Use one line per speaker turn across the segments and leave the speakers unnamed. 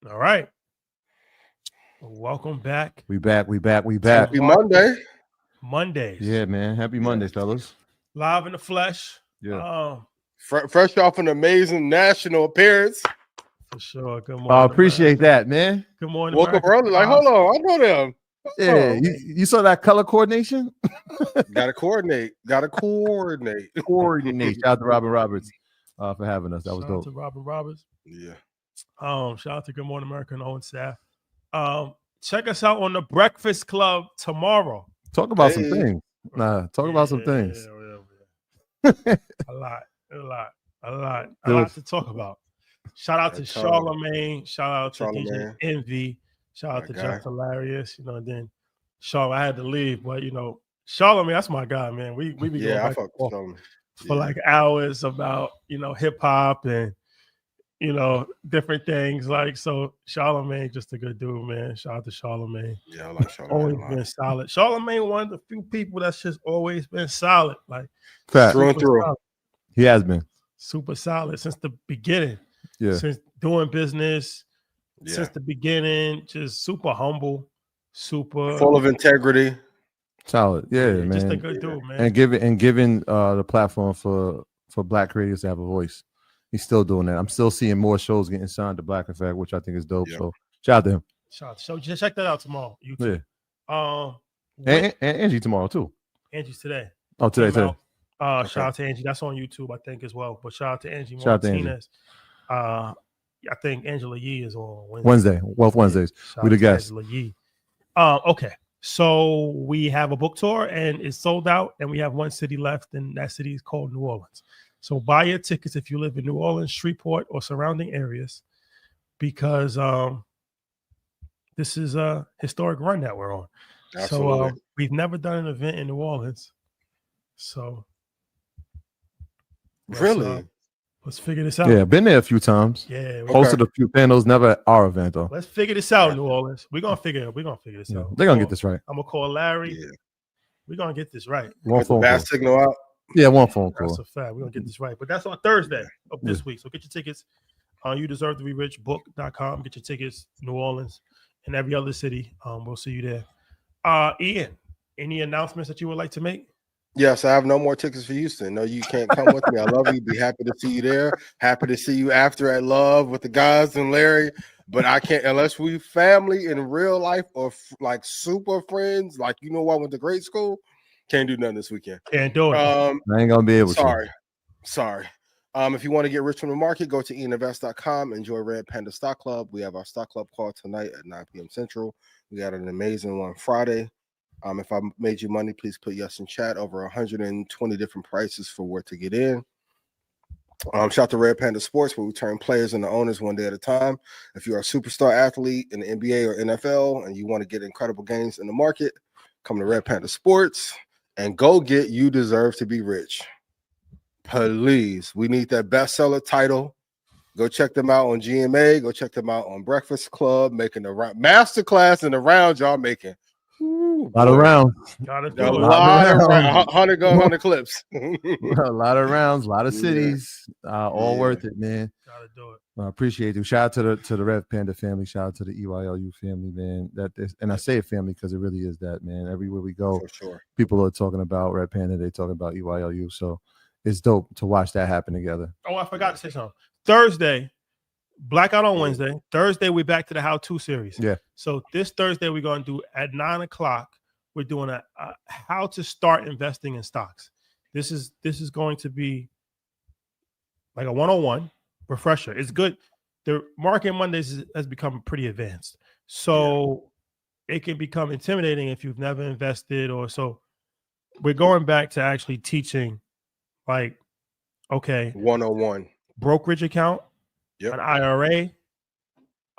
All right. Welcome back.
We back.
Happy Monday.
Mondays.
Yeah, man. Happy Monday, fellas.
Live in the flesh.
Yeah.
Fresh off an amazing national appearance.
For sure. Good morning.
I appreciate that, man.
Good morning.
Woke up early, like, hold on, I know them.
Yeah, you saw that color coordination?
Gotta coordinate.
Coordinate. Shout out to Robin Roberts for having us. That was dope.
Shout out to Robin Roberts.
Yeah.
Shout out to Good Morning America and Owen staff. Check us out on the Breakfast Club tomorrow.
Talk about some things. Talk about some things.
Yeah. A lot to talk about. Shout out to Charlemagne. Shout out to DJ Envy. Shout out to Jeff Hilarious. And then I had to leave, but Charlemagne, that's my guy, man. We be going back for like hours about hip hop and different things. Like, so Charlemagne, just a good dude, man. Shout out to Charlemagne.
Yeah, I like Charlemagne.
Always been solid. Charlemagne, one of the few people that's just always been solid. Like,
through and through.
Solid.
He has been
super solid since the beginning.
Yeah.
Since doing business, since the beginning, just super humble, super
full of integrity.
Solid. Yeah, man.
Just a good dude, man.
And giving the platform for Black creators to have a voice. He's still doing that. I'm still seeing more shows getting signed to Black Effect, which I think is dope. Yep. So shout out to him.
So just check that out tomorrow. YouTube.
Yeah. And Angie tomorrow too.
Angie's today.
Oh, today.
Shout out to Angie. That's on YouTube, I think, as well. But shout out to Angie Martinez. I think Angela Yee is on
Wednesday. Wealth Wednesdays. We the guests.
Angela Yee. Okay. So we have a book tour and it's sold out, and we have one city left, and that city is called New Orleans. So buy your tickets if you live in New Orleans, Shreveport, or surrounding areas, because this is a historic run that we're on.
Absolutely.
So we've never done an event in New Orleans. So let's figure this out.
Yeah, been there a few times.
Yeah,
hosted a few panels. Never our event though.
Let's figure this out, New Orleans. We're gonna figure this out.
They're gonna get this right.
I'm gonna call Larry. Yeah. We're gonna get this right.
One phone call. Signal out.
Yeah, one phone call.
That's a fact. We're gonna get this right. But that's on Thursday of this week. So get your tickets on youdeservetoberichbook.com. Get your tickets, New Orleans and every other city. We'll see you there. Ian, any announcements that you would like to make?
Yes, I have no more tickets for Houston. No, you can't come with me. I love you. Be happy to see you there. Happy to see you after at Love with the guys and Larry. But I can't unless we family in real life or like super friends. Like I went to grade school. Can't do nothing this weekend.
Can't do it.
I ain't gonna be able
to. Sorry. If you want to get rich from the market, go to eninvest.com. Enjoy Red Panda Stock Club. We have our stock club call tonight at 9 p.m. Central. We got an amazing one Friday. If I made you money, please put yes in chat. Over 120 different prices for where to get in. Shout out to Red Panda Sports, where we turn players into owners one day at a time. If you're a superstar athlete in the NBA or NFL and you want to get incredible gains in the market, come to Red Panda Sports and go get You Deserve to Be Rich. Please, we need that bestseller title. Go check them out on GMA. Go check them out on Breakfast Club, making the masterclass in the rounds y'all making.
A lot of rounds.
A lot of rounds. 100 clips.
A lot of rounds, a lot of cities. All worth it, man.
Gotta do it.
I appreciate you. Shout out to the Red Panda family. Shout out to the EYLU family, man. And I say it family because it really is that, man. Everywhere we go,
for sure,
people are talking about Red Panda. They're talking about EYLU. So it's dope to watch that happen together.
Oh, I forgot to say something. Thursday, Blackout on Wednesday. Thursday, we're back to the How-To series.
Yeah.
So this Thursday, we're going to do at 9:00. We're doing a how to start investing in stocks. This is going to be like a 101 refresher. It's good. The Market Mondays has become pretty advanced, so it can become intimidating if you've never invested or so. We're going back to actually teaching, like, okay,
101
brokerage account. An IRA,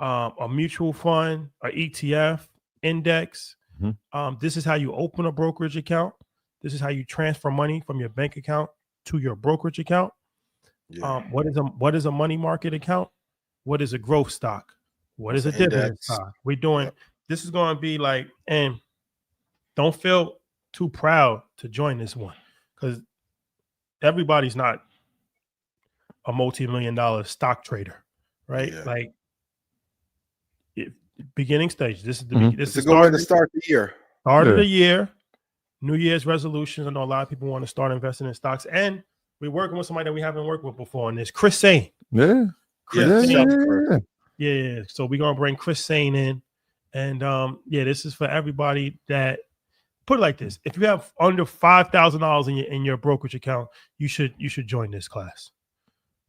a mutual fund, an ETF, index.
Mm-hmm.
This is how you open a brokerage account. This is how you transfer money from your bank account to your brokerage account. What is a money market account? What is a growth stock? What is a dividend stock? We're doing this is going to be like, and don't feel too proud to join this one because everybody's not a multi-million-dollar stock trader, right?
Yeah.
Like beginning stage. This is the
Mhm.
this
It's a
is
good way to start the year.
Start of
Yeah.
the year, New Year's resolutions. I know a lot of people want to start investing in stocks, and we're working with somebody that we haven't worked with before, and it's Chris Sane.
Yeah.
Chris
Yeah,
Sane. Yeah. So we're gonna bring Chris Sane in, and this is for everybody that. Put it like this: if you have under $5,000 in your brokerage account, you should join this class.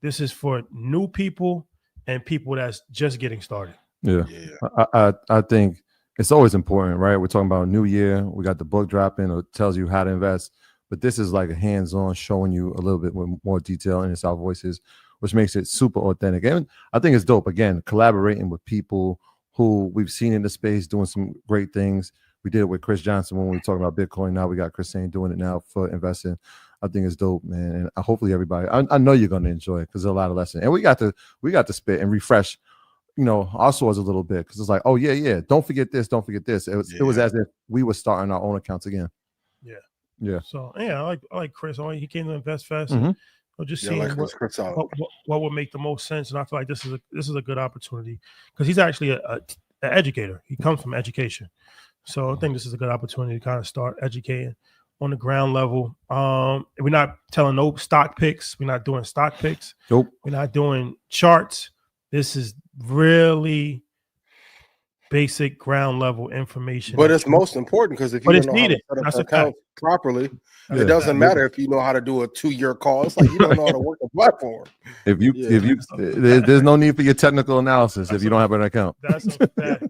This is for new people and people that's just getting started.
Yeah. I think it's always important, right? We're talking about a new year. We got the book dropping, or it tells you how to invest, but this is like a hands-on, showing you a little bit more detail, and it's our voices, which makes it super authentic. And I think it's dope. Again, collaborating with people who we've seen in the space doing some great things. We did it with Chris Johnson when we were talking about Bitcoin. Now we got Chris Sane doing it now for investing. I think it's dope, man. And hopefully everybody, I know you're going to enjoy it, because there's a lot of lessons. And we got to spit and refresh, our swords a little bit, because it's like, oh yeah, don't forget this, don't forget this. It was as if we were starting our own accounts again. Yeah.
So I like Chris. He came to Invest Fest.
Mm-hmm.
Just seeing what would make the most sense, and I feel like this is a good opportunity, because he's actually an educator. He comes from education, so I think this is a good opportunity to kind of start educating on the ground level. We're not telling no stock picks. We're not doing stock picks.
Nope.
We're not doing charts. This is really basic ground level information.
But it's most important, because if you don't know how to set up an account properly, it doesn't matter if you know how to do a 2-year call. It's like you don't know how to work a platform.
If you there's no need for your technical analysis if you don't have an account.
That's a fact.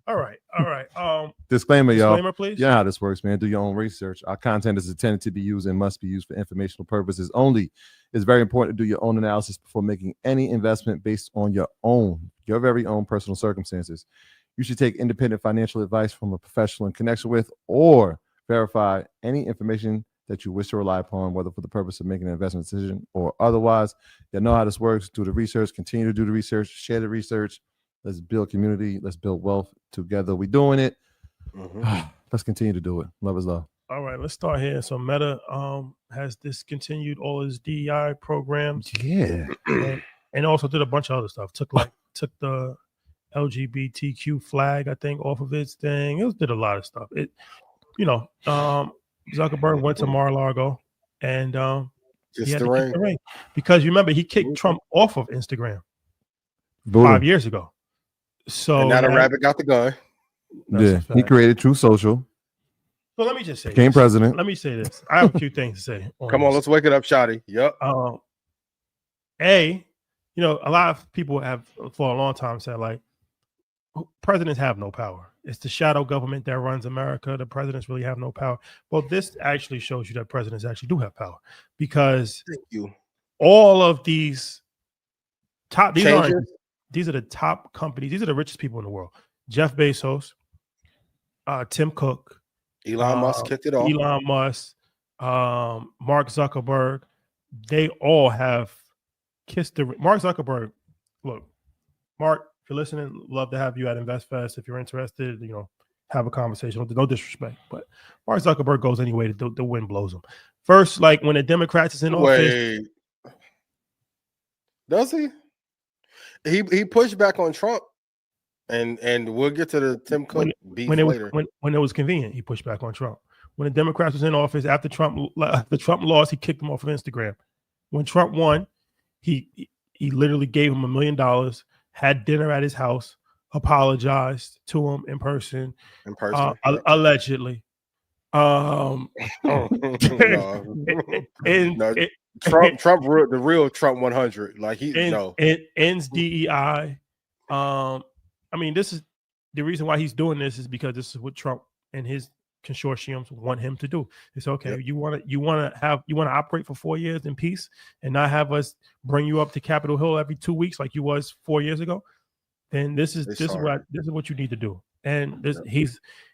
All right.
Disclaimer, y'all.
Disclaimer, please.
You know how this works, man. Do your own research. Our content is intended to be used and must be used for informational purposes only. It's very important to do your own analysis before making any investment based on your very own personal circumstances. You should take independent financial advice from a professional in connection with, or verify any information that you wish to rely upon, whether for the purpose of making an investment decision or otherwise. You know how this works. Do the research. Continue to do the research. Share the research. Let's build community. Let's build wealth together. We're doing it. Mm-hmm. Let's continue to do it. Love is love.
All right, let's start here. So Meta has discontinued all his DEI programs.
Yeah.
And also did a bunch of other stuff. Took the LGBTQ flag, I think, off of its thing. It did a lot of stuff. Zuckerberg went to Mar-a-Lago and he had to kick the ring, because remember he kicked Trump off of Instagram 5 years ago. So
and now the rabbit got the gun.
Yeah, he created True Social.
So let me just say,
became president.
Let me say this. I have a few things to say.
Come on, let's wake it up, Shotty. Yep.
A lot of people have for a long time said, like, presidents have no power. It's the shadow government that runs America. The presidents really have no power. Well, this actually shows you that presidents actually do have power, because all of these top these are the top companies. These are the richest people in the world. Jeff Bezos, Tim Cook,
Elon Musk kicked it off.
Elon Musk, Mark Zuckerberg. They all have kissed the Mark Zuckerberg. Look, Mark, if you're listening, love to have you at InvestFest. If you're interested, have a conversation. No disrespect, but Mark Zuckerberg goes anyway. The wind blows him. First, like when the Democrats is in office.
Does he? He pushed back on Trump, and we'll get to the Tim Cook beef later.
When it was convenient, he pushed back on Trump. When the Democrats was in office, after Trump lost, he kicked him off of Instagram. When Trump won, he literally gave him $1 million, had dinner at his house, apologized to him in person. Allegedly.
Trump, the real Trump 100. Like
it ends DEI. This is the reason why he's doing this, is because this is what Trump and his consortiums want him to do. It's okay. Yep. You want to operate for 4 years in peace and not have us bring you up to Capitol Hill every 2 weeks like you was 4 years ago. Then this is what you need to do. And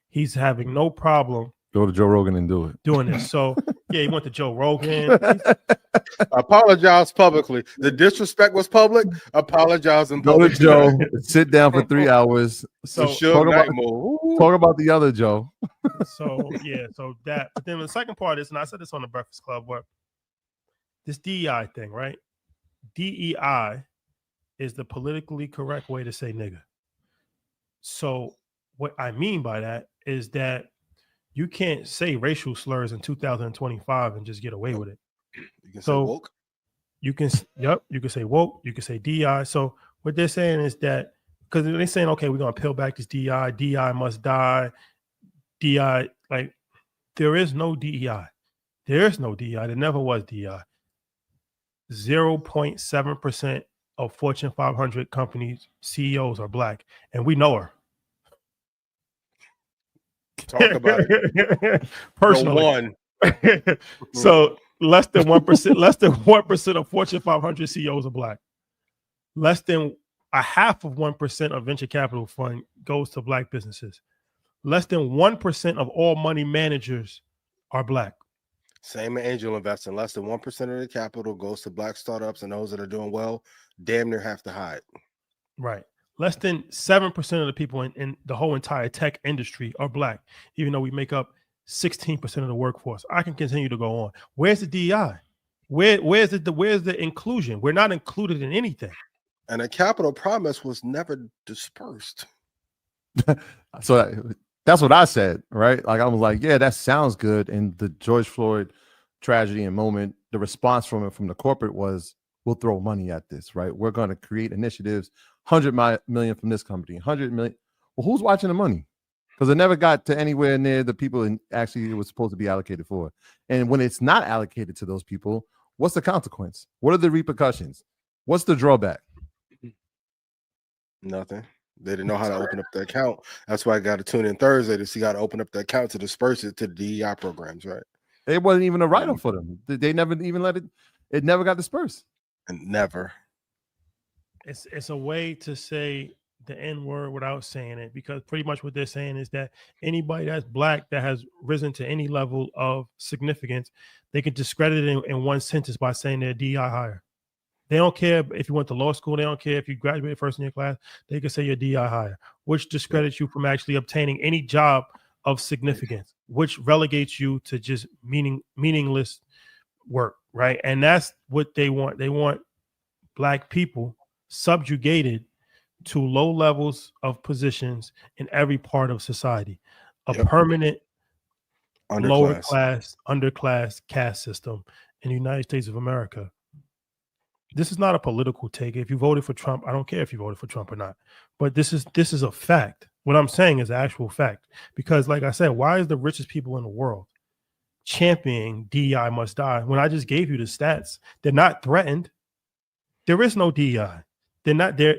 he's having no problem.
Go to Joe Rogan and do it.
Doing this. So he went to Joe Rogan.
Apologize publicly. The disrespect was public. Apologize in public.
Go to Joe. Sit down for 3 hours.
So
talk about the other Joe.
So that. But then the second part is, and I said this on the Breakfast Club, where this DEI thing, right? DEI is the politically correct way to say nigga. So what I mean by that is that you can't say racial slurs in 2025 and just get away with it.
You can say
So
woke.
you can say woke, you can say DEI. So what they're saying is that because they're saying, okay, we're gonna peel back this DEI, DEI must die, DEI, like there is no DEI. There is no DEI. There never was DEI. 0.7% of Fortune 500 companies CEOs are black, and we know her.
Talk about it.
Personally.
One.
So less than 1%, less than 1% of Fortune 500 CEOs are black. Less than a half of 1% of venture capital fund goes to black businesses. Less than 1% of all money managers are black.
Same angel investing. Less than 1% of the capital goes to black startups, and those that are doing well damn near have to hide.
Right. Less than 7% of the people in the whole entire tech industry are black, even though we make up 16% of the workforce. I can continue to go on. Where's the DEI? Where's the inclusion? We're not included in anything.
And the capital promise was never dispersed.
So that's what I said, right? Like I was like, yeah, that sounds good. And the George Floyd tragedy and moment, the response from the corporate was, we'll throw money at this, right? We're going to create initiatives, 100 million from this company, 100 million. Well, who's watching the money? Because it never got to anywhere near the people actually it was supposed to be allocated for. And when it's not allocated to those people, what's the consequence? What are the repercussions? What's the drawback?
Nothing. They didn't know how to open up the account. That's why I got to tune in Thursday to see how to open up the account to disperse it to the DEI programs, right?
It wasn't even a write-up for them. They never even let it. It never got dispersed.
And never.
It's a way to say the N word without saying it, because pretty much what they're saying is that anybody that's black that has risen to any level of significance, they can discredit it in one sentence by saying they're DEI hire. They don't care if you went to law school. They don't care if you graduated first in your class. They can say you're DEI hire, which discredits you from actually obtaining any job of significance, which relegates you to just meaningless work, right? And that's what they want. They want black people subjugated to low levels of positions in every part of society, a permanent lower class, underclass caste system in the United States of America. This is not a political take. If you voted for Trump, I don't care if you voted for Trump or not, but this is a fact. What I'm saying is actual fact, because like I said, why is the richest people in the world championing DEI must die when I just gave you the stats? They're not threatened. There is no DEI. They're not there.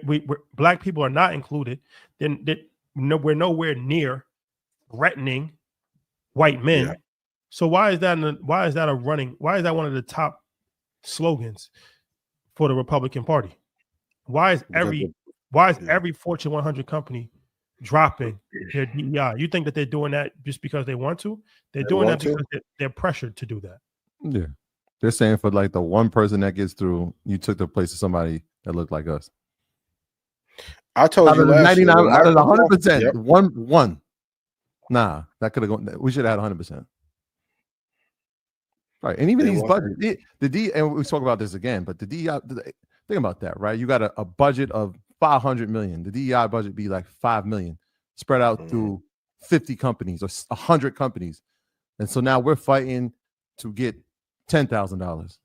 Black people are not included. We're nowhere near threatening white men. Yeah. So why is that one of the top slogans for the Republican Party? Why is every Fortune 100 company dropping their DEI? You think that they're doing that just because they want to? They're doing that because they're pressured to do that.
Yeah. They're saying for like the one person that gets through, you took the place of somebody that looked like us.
I told you
99 out of 100%. Yep. One. Nah, that could have gone. We should have had 100%. Right. And even these budgets, and we talk about this again, but the DEI, think about that, right? You got a budget of 500 million. The DEI budget be like 5 million spread out through 50 companies or 100 companies. And so now we're fighting to get $10,000.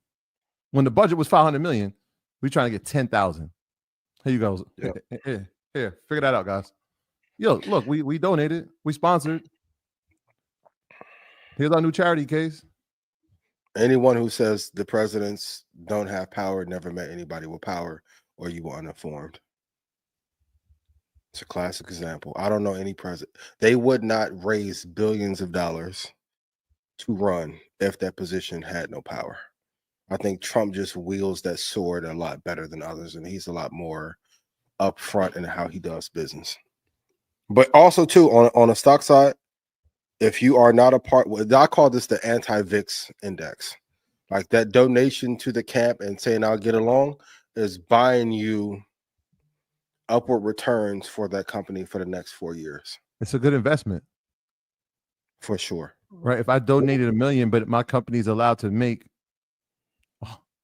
When the budget was 500 million, we're trying to get 10,000. Here you go. Yep. Here, figure that out, guys. Yo, look, we donated, we sponsored. Here's our new charity case.
Anyone who says the presidents don't have power never met anybody with power, or you were uninformed. It's a classic example. I don't know any president. They would not raise billions of dollars to run if that position had no power. I think Trump just wields that sword a lot better than others, and he's a lot more upfront in how he does business. But also, too, on a stock side, if you are not a part, I call this the anti-VIX index. Like that donation to the camp and saying I'll get along is buying you upward returns for that company for the next 4 years.
It's a good investment.
For sure.
Right. If I donated $1 million, but my company's allowed to make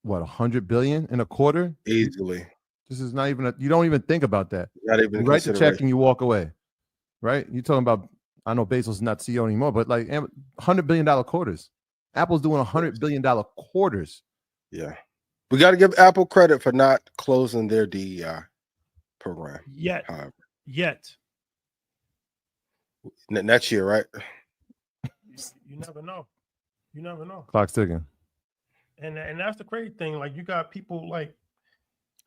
what, 100 billion in a quarter?
Easily.
This is not even you don't even think about that.
Not even
you write the check and you walk away. right? You're talking about, I know Bezos is not CEO anymore, but like $100 billion quarters. Apple's doing $100 billion quarters.
Yeah. We got to give Apple credit for not closing their DEI program.
Yet.
Next year, right?
You never know. You never know.
Clock's ticking.
And that's the crazy thing. Like, you got people like,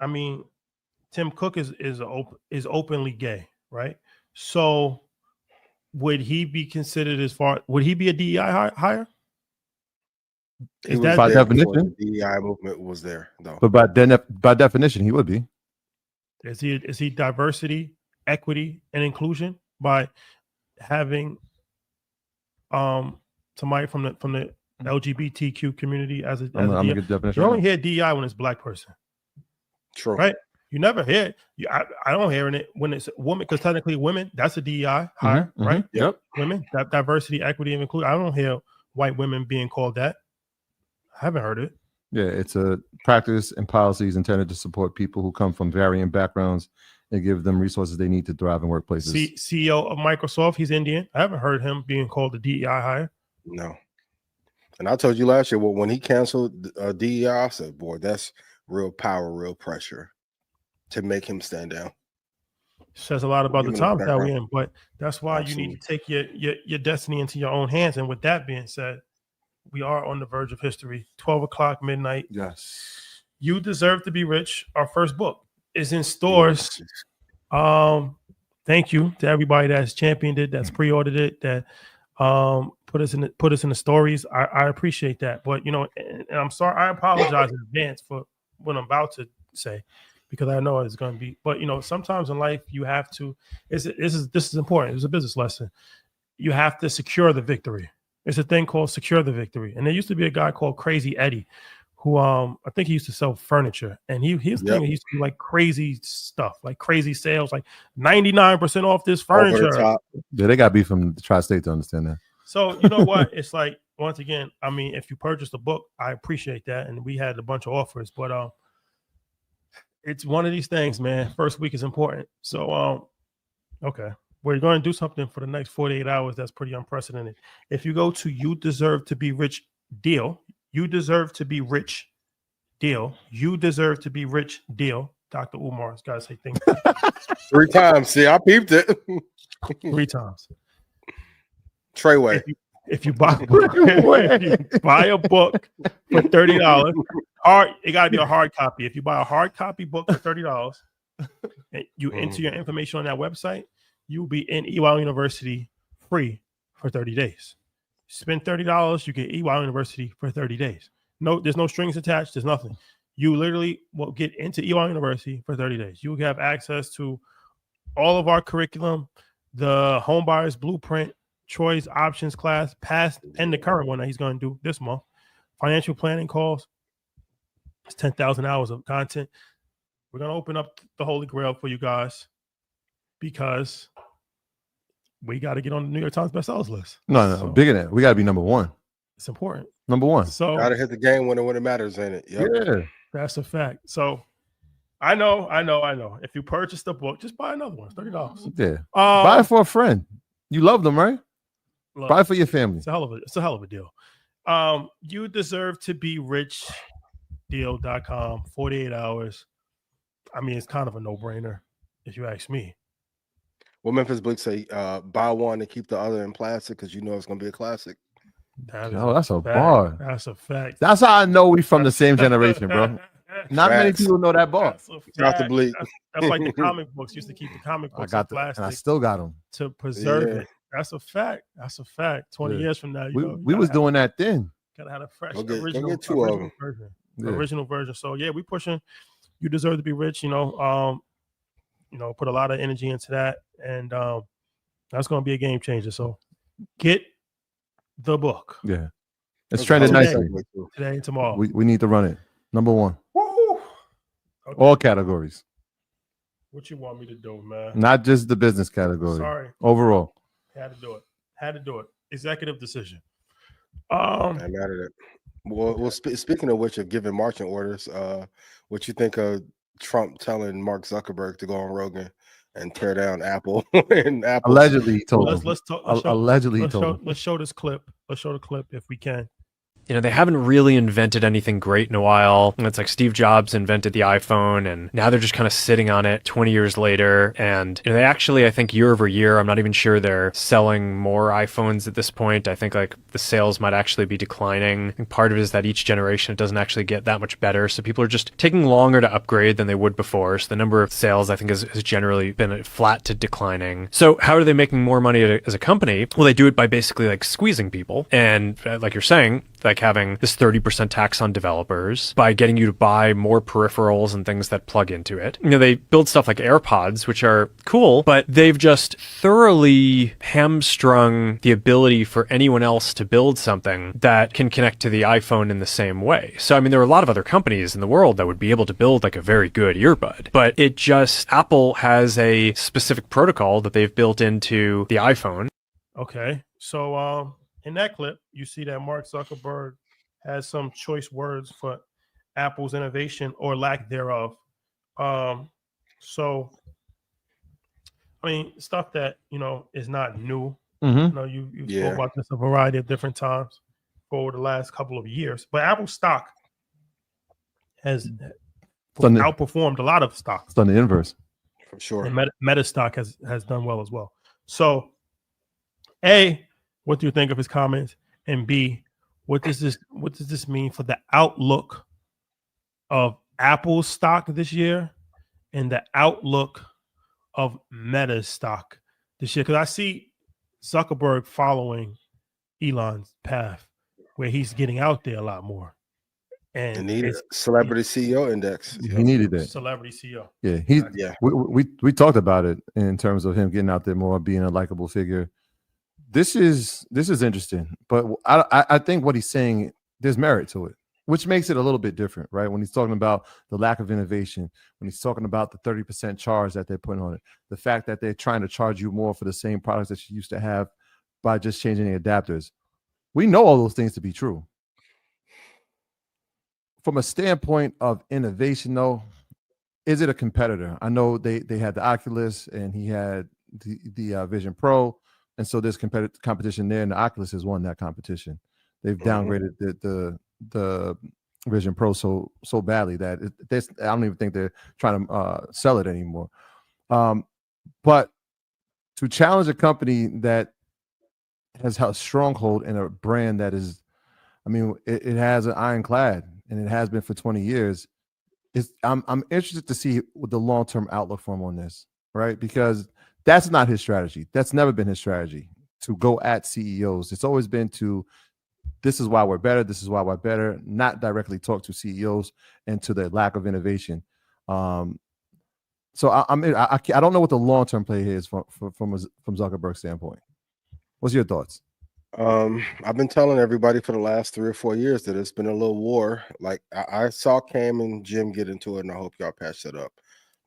I mean, Tim Cook is openly gay, right? So would he be considered would he be a DEI hire?
Is that by definition? The DEI movement was there, though.
But by definition, he would be.
Is he diversity, equity, and inclusion by having somebody from the LGBTQ community as a good definition. You only hear DEI when it's Black person.
True.
Right? You never hear it. I don't hear it when it's a woman, because technically women, that's a DEI hire, right?
Yep.
Women, that diversity, equity, and inclusion. I don't hear white women being called that. I haven't heard it.
Yeah, it's a practice and policies intended to support people who come from varying backgrounds and give them resources they need to thrive in workplaces.
CEO of Microsoft, he's Indian. I haven't heard him being called a DEI hire.
No. And I told you last year, when he canceled DEI, I said, boy, that's real power, real pressure to make him stand down.
Says a lot about the times that we're in, but that's why you need to take your destiny into your own hands. And with that being said, we are on the verge of history. 12 o'clock midnight.
Yes.
You Deserve to Be Rich. Our first book is in stores. Thank you to everybody that's championed it, that's pre-ordered it, that put us in the stories. I appreciate that. But and I'm sorry, I apologize in advance for what I'm about to say, because I know it's going to be. But sometimes in life you have to. This is important. It's a business lesson. You have to secure the victory. It's a thing called secure the victory. And there used to be a guy called Crazy Eddie, who I think he used to sell furniture, and he used to do like crazy stuff, like crazy sales, like 99% off this furniture.
Yeah, they got to be from the tri-state to understand that.
So you know what? It's like, once again, I mean, if you purchase the book, I appreciate that, and we had a bunch of offers, but it's one of these things, man. First week is important. So okay. We're going to do something for the next 48 hours that's pretty unprecedented. If you go to You Deserve to Be Rich deal, You Deserve to Be Rich deal, You Deserve to Be Rich deal. Dr. Umar's got to say things
3 times. See, I peeped it
3 times.
Treyway.
If you buy a book for $30, it got to be a hard copy. If you buy a hard copy book for $30, and you enter your information on that website, you'll be in EY University free for 30 days. Spend $30, you get EY University for 30 days. No, there's no strings attached. There's nothing. You literally will get into EY University for 30 days. You will have access to all of our curriculum, the Homebuyers Blueprint, Choice Options class, past and the current one that he's going to do this month. Financial planning calls. It's 10,000 hours of content. We're going to open up the Holy Grail for you guys, because we got to get on the New York Times bestsellers list.
No, bigger than that. We got to be number 1.
It's important.
Number 1.
So
got to hit the game when it matters, ain't it?
Yep. Yeah,
that's a fact. So I know. If you purchase the book, just buy another one. It's $30.
Yeah, buy it for a friend. You love them, right?
Look,
buy it for your family.
It's a hell of a deal. You Deserve to Be Rich deal.com. 48 hours. I mean, it's kind of a no-brainer if you ask me.
Well, Memphis Bleak say, buy one and keep the other in plastic, because you know it's going to be a classic.
That's a bar.
That's a fact.
That's how I know we from the same generation, bro. Not many people know that bar.
That's
like the comic books used to keep the comic books in plastic.
And I still got them
to preserve it. That's a fact. 20 years from now,
we was doing that then.
Gotta have a fresh
original
version. Original version. So yeah, we pushing You Deserve to Be Rich. Put a lot of energy into that, and that's going to be a game changer. So get the book.
Yeah, it's trending nicely
today and tomorrow.
We need to run it. Number 1.
Okay.
All categories.
What you want me to do, man?
Not just the business category.
Sorry.
Overall.
Had to do it. Executive decision.
I'm mad at it. Well, speaking of which, of giving marching orders, what you think of Trump telling Mark Zuckerberg to go on Rogan and tear down Apple and Apple.
Allegedly told him.
Let's show this clip. Let's show the clip if we can.
You know, they haven't really invented anything great in a while. It's like Steve Jobs invented the iPhone, and now they're just kind of sitting on it 20 years later. And you know, they actually, I think year over year, I'm not even sure they're selling more iPhones at this point. I think like the sales might actually be declining. I think part of it is that each generation, it doesn't actually get that much better. So people are just taking longer to upgrade than they would before. So the number of sales, I think, has generally been flat to declining. So how are they making more money as a company? Well, they do it by basically like squeezing people. And like you're saying, like having this 30% tax on developers, by getting you to buy more peripherals and things that plug into it. You know, they build stuff like AirPods, which are cool, but they've just thoroughly hamstrung the ability for anyone else to build something that can connect to the iPhone in the same way. So, I mean, there are a lot of other companies in the world that would be able to build like a very good earbud, but it just, Apple has a specific protocol that they've built into the iPhone.
Okay. So, in that clip, you see that Mark Zuckerberg has some choice words for Apple's innovation or lack thereof. So, I mean, stuff that, you know, is not new.
Mm-hmm.
You know, you've spoke about this a variety of different times over the last couple of years. But Apple stock has outperformed a lot of stocks.
It's done the inverse.
For sure.
And Meta stock has done well as well. So, A, what do you think of his comments? And B, what does this mean for the outlook of Apple's stock this year and the outlook of Meta's stock this year? Because I see Zuckerberg following Elon's path where he's getting out there a lot more. And
needed celebrity CEO index.
He needed that.
Celebrity CEO.
Yeah, we talked about it in terms of him getting out there more, being a likable figure. This is interesting, but I think what he's saying, there's merit to it, which makes it a little bit different, right? When he's talking about the lack of innovation, when he's talking about the 30% charge that they're putting on it, the fact that they're trying to charge you more for the same products that you used to have by just changing the adapters. We know all those things to be true. From a standpoint of innovation, though, is it a competitor? I know they had the Oculus and he had the Vision Pro. And so there's competition there, and the Oculus has won that competition. They've downgraded the Vision Pro so badly that I don't even think they're trying to sell it anymore. But to challenge a company that has a stronghold in a brand that is, I mean, it has an ironclad, and it has been for 20 years. I'm interested to see what the long-term outlook for him on this, right? Because that's not his strategy. That's never been his strategy, to go at CEOs. It's always been this is why we're better. This is why we're better. Not directly talk to CEOs and to their lack of innovation. So I don't know what the long-term play here is from Zuckerberg's standpoint. What's your thoughts?
I've been telling everybody for the last 3 or 4 years that it's been a little war. Like I saw Cam and Jim get into it, and I hope y'all patch that up.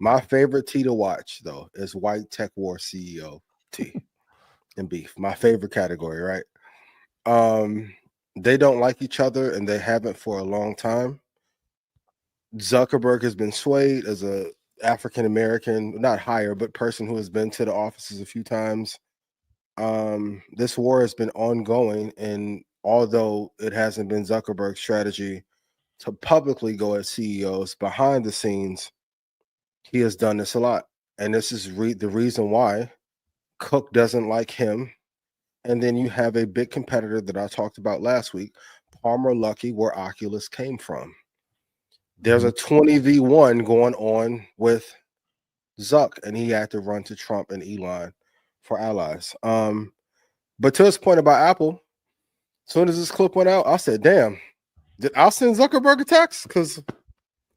My favorite tea to watch, though, is White Tech War CEO tea and beef. My favorite category, right? They don't like each other, and they haven't for a long time. Zuckerberg has been swayed as a African-American, not hire, but person who has been to the offices a few times. This war has been ongoing, and although it hasn't been Zuckerberg's strategy to publicly go at CEOs, behind the scenes, he has done this a lot. And this is the reason why Cook doesn't like him. And then you have a big competitor that I talked about last week, Palmer Luckey, where Oculus came from. There's a 20v1 going on with Zuck, and he had to run to Trump and Elon for allies. But to his point about Apple, as soon as this clip went out, I said, damn, did I send Zuckerberg a text? Because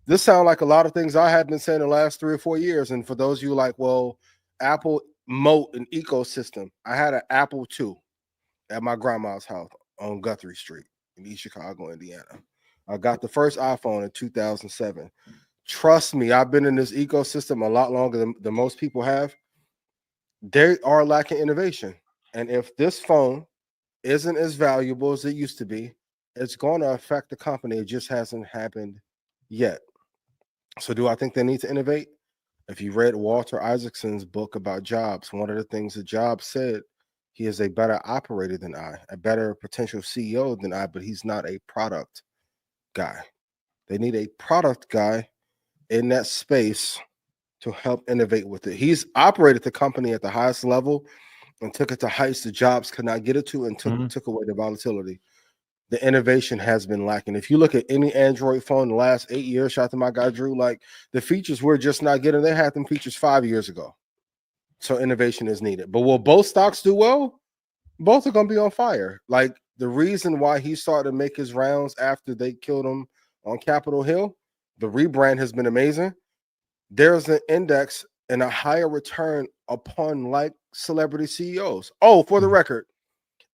this sounds like a lot of things I had been saying the last 3 or 4 years. And for those of you like, well, Apple moat and ecosystem. I had an Apple II at my grandma's house on Guthrie Street in East Chicago, Indiana. I got the first iPhone in 2007. Trust me, I've been in this ecosystem a lot longer than most people have. They are lacking innovation. And if this phone isn't as valuable as it used to be, it's going to affect the company. It just hasn't happened yet. So do I think they need to innovate? If you read Walter Isaacson's book about Jobs, one of the things that Jobs said, he is a better operator than I, a better potential CEO than I, but he's not a product guy. They need a product guy in that space to help innovate with it. He's operated the company at the highest level and took it to heights the Jobs could not get it to, and took away the volatility. The innovation has been lacking. If you look at any Android phone in the last 8 years, shout out to my guy Drew, like the features we're just not getting. They had them features 5 years ago. So innovation is needed. But will both stocks do well? Both are going to be on fire. Like the reason why he started to make his rounds after they killed him on Capitol Hill, the rebrand has been amazing. There's an index and a higher return upon like celebrity CEOs. Oh, for the record,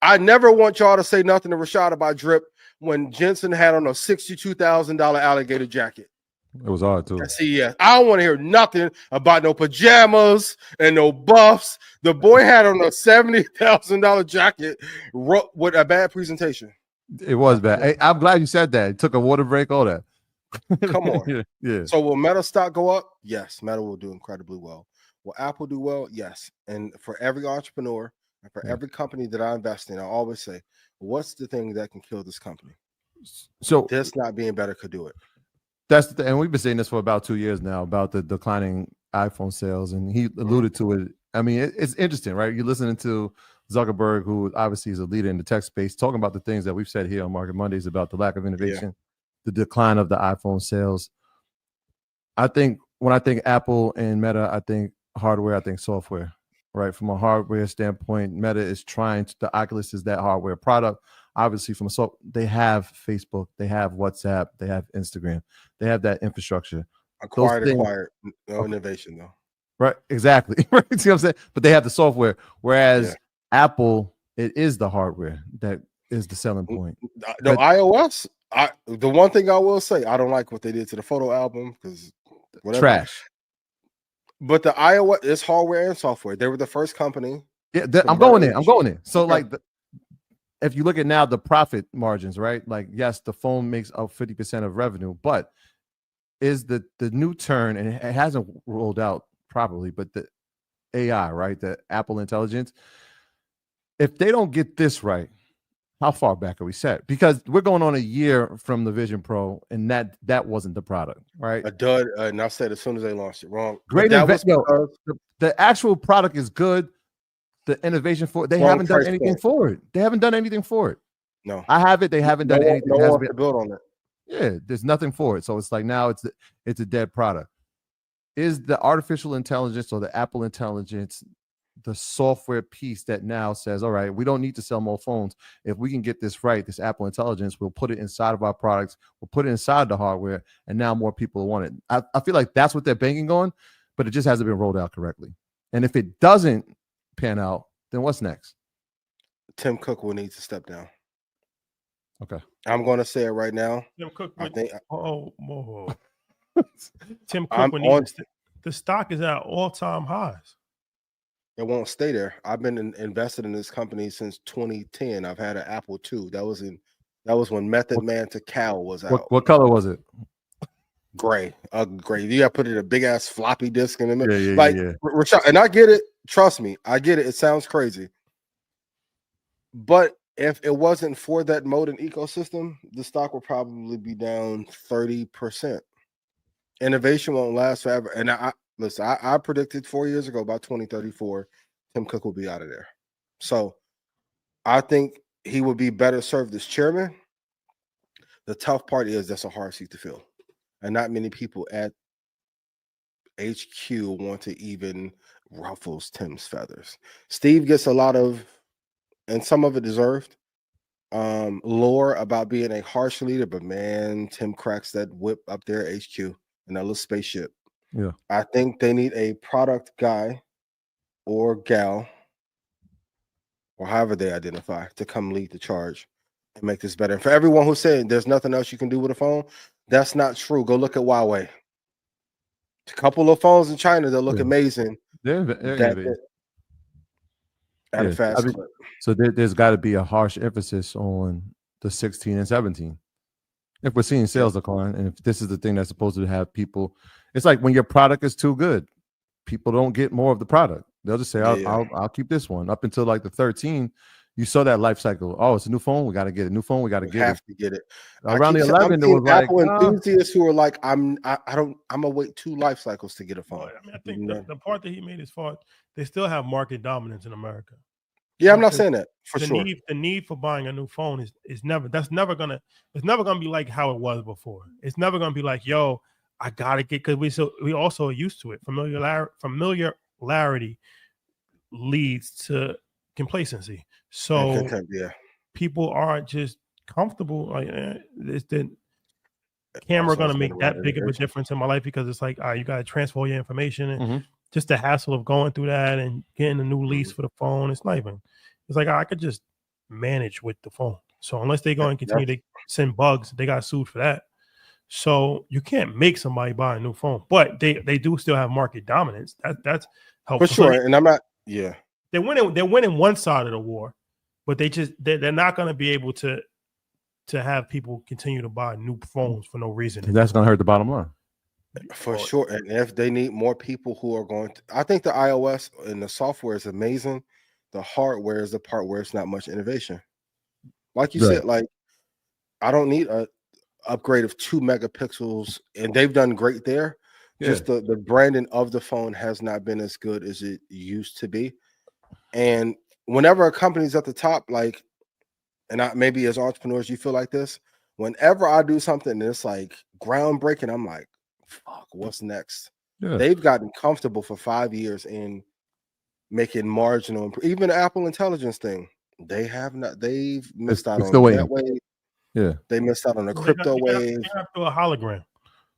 I never want y'all to say nothing to Rashad about drip when Jensen had on a $62,000 alligator jacket.
It was hard too.
CES. I don't want to hear nothing about no pajamas and no buffs. The boy had on a $70,000 jacket with a bad presentation.
It was bad. Hey, I'm glad you said that. It took a water break, all that.
Come on.
Yeah.
So will Meta stock go up? Yes, Meta will do incredibly well. Will Apple do well? Yes. And for every entrepreneur and for every company that I invest in, I always say, what's the thing that can kill this company?
So
this not being better could do it.
That's the and we've been saying this for about 2 years now about the declining iPhone sales, and he alluded to it. I mean, it's interesting, right? You're listening to Zuckerberg, who obviously is a leader in the tech space, talking about the things that we've said here on Market Mondays about the lack of innovation, the decline of the iPhone sales. I think when I think Apple and Meta, I think hardware, I think software, right? From a hardware standpoint, Meta is trying to, the Oculus is that hardware product. Obviously, from a they have Facebook, they have WhatsApp, they have Instagram, they have that infrastructure.
Acquired, no innovation though.
Right, exactly. Right, see what I'm saying? But they have the software, whereas Apple, it is the hardware that is the selling point.
The iOS, the one thing I will say, I don't like what they did to the photo album because
trash.
But the iOS is hardware and software. They were the first company.
Yeah, I'm going in. So like if you look at now the profit margins, right? Like, yes, the phone makes up 50% of revenue, but is the new turn, and it hasn't rolled out properly, but the AI, right? The Apple Intelligence, if they don't get this right, how far back are we set? Because we're going on a year from the Vision Pro, and that wasn't the product, right?
A dud, and I said as soon as they launched it, wrong.
Great investment. The actual product is good. The innovation for it, they haven't done anything for it. They haven't done anything for it.
No,
I have it. They haven't done anything.
No one to build on it.
Yeah, there's nothing for it. So it's like now it's a dead product. Is the artificial intelligence or the Apple Intelligence the software piece that now says, all right, we don't need to sell more phones. If we can get this right, this Apple Intelligence, we'll put it inside of our products, we'll put it inside the hardware, and now more people want it. I feel like that's what they're banking on, but it just hasn't been rolled out correctly. And if it doesn't pan out, then what's next?
Tim Cook will need to step down.
Okay.
I'm going to say it right now.
Tim Cook,
I think.
Tim Cook, the stock is at all-time highs.
It won't stay there. I've been invested in this company since 2010. I've had an Apple II. That was when Method Man to Cal was out.
What color was it?
Gray. Gray. You got to put it a big ass floppy disk in the middle.
Yeah.
Rashad, and I get it. Trust me, I get it. It sounds crazy, but if it wasn't for that mode and ecosystem, the stock would probably be down 30%. Innovation won't last forever. And I predicted 4 years ago, about 2034, Tim Cook will be out of there. So I think he would be better served as chairman. The tough part is that's a hard seat to fill. And not many people at HQ want to even ruffles Tim's feathers. Steve gets a lot of, and some of it deserved, lore about being a harsh leader, but man, Tim cracks that whip up there at HQ in that little spaceship.
Yeah.
I think they need a product guy or gal, or however they identify, to come lead the charge and make this better. And for everyone who's saying there's nothing else you can do with a phone, that's not true. Go look at Huawei. A couple of phones in China that look amazing. At a fast clip.
So there's got to be a harsh emphasis on the 16 and 17. If we're seeing sales decline, and if this is the thing that's supposed to have people, it's like when your product is too good, people don't get more of the product. They'll just say, I'll keep this one up until like the 13. You saw that life cycle. Oh, it's a new phone. We got to get a new phone. We got to get
have to get it.
Around the 11, there was
Apple enthusiasts who are like, I'm gonna wait 2 life cycles to get a phone.
I mean, I think the part that he made is far. They still have market dominance in America.
Yeah, I'm not saying that for sure.
The need for buying a new phone is never gonna be like how it was before. It's never gonna be like, yo, I gotta get, because we also are used to it. Familiarity leads to complacency. So people are just comfortable. Like, it's the camera going to make that big of a difference in my life, because it's like, all right, you got to transfer your information, and just the hassle of going through that and getting a new lease for the phone. It's not even. It's like, I could just manage with the phone. So unless they go and continue to send bugs, they got sued for that. So you can't make somebody buy a new phone, but they do still have market dominance. That's helpful
for sure. And I'm not. Yeah,
they're winning one side of the war, but they're not going to be able to have people continue to buy new phones for no reason.
That's going to hurt the bottom line.
For sure. And if they need more people who are going to, I think the iOS and the software is amazing. The hardware is the part where it's not much innovation. Like you said, like, I don't need a upgrade of 2 megapixels, and they've done great there. Just the branding of the phone has not been as good as it used to be. And whenever a company's at the top, like, and maybe as entrepreneurs, you feel like this, whenever I do something and it's like groundbreaking, I'm like, fuck, what's next? They've gotten comfortable for 5 years in making marginal, even the Apple Intelligence thing. They've missed out on that wave. Yeah, they missed out on the crypto wave.
They have to do a hologram,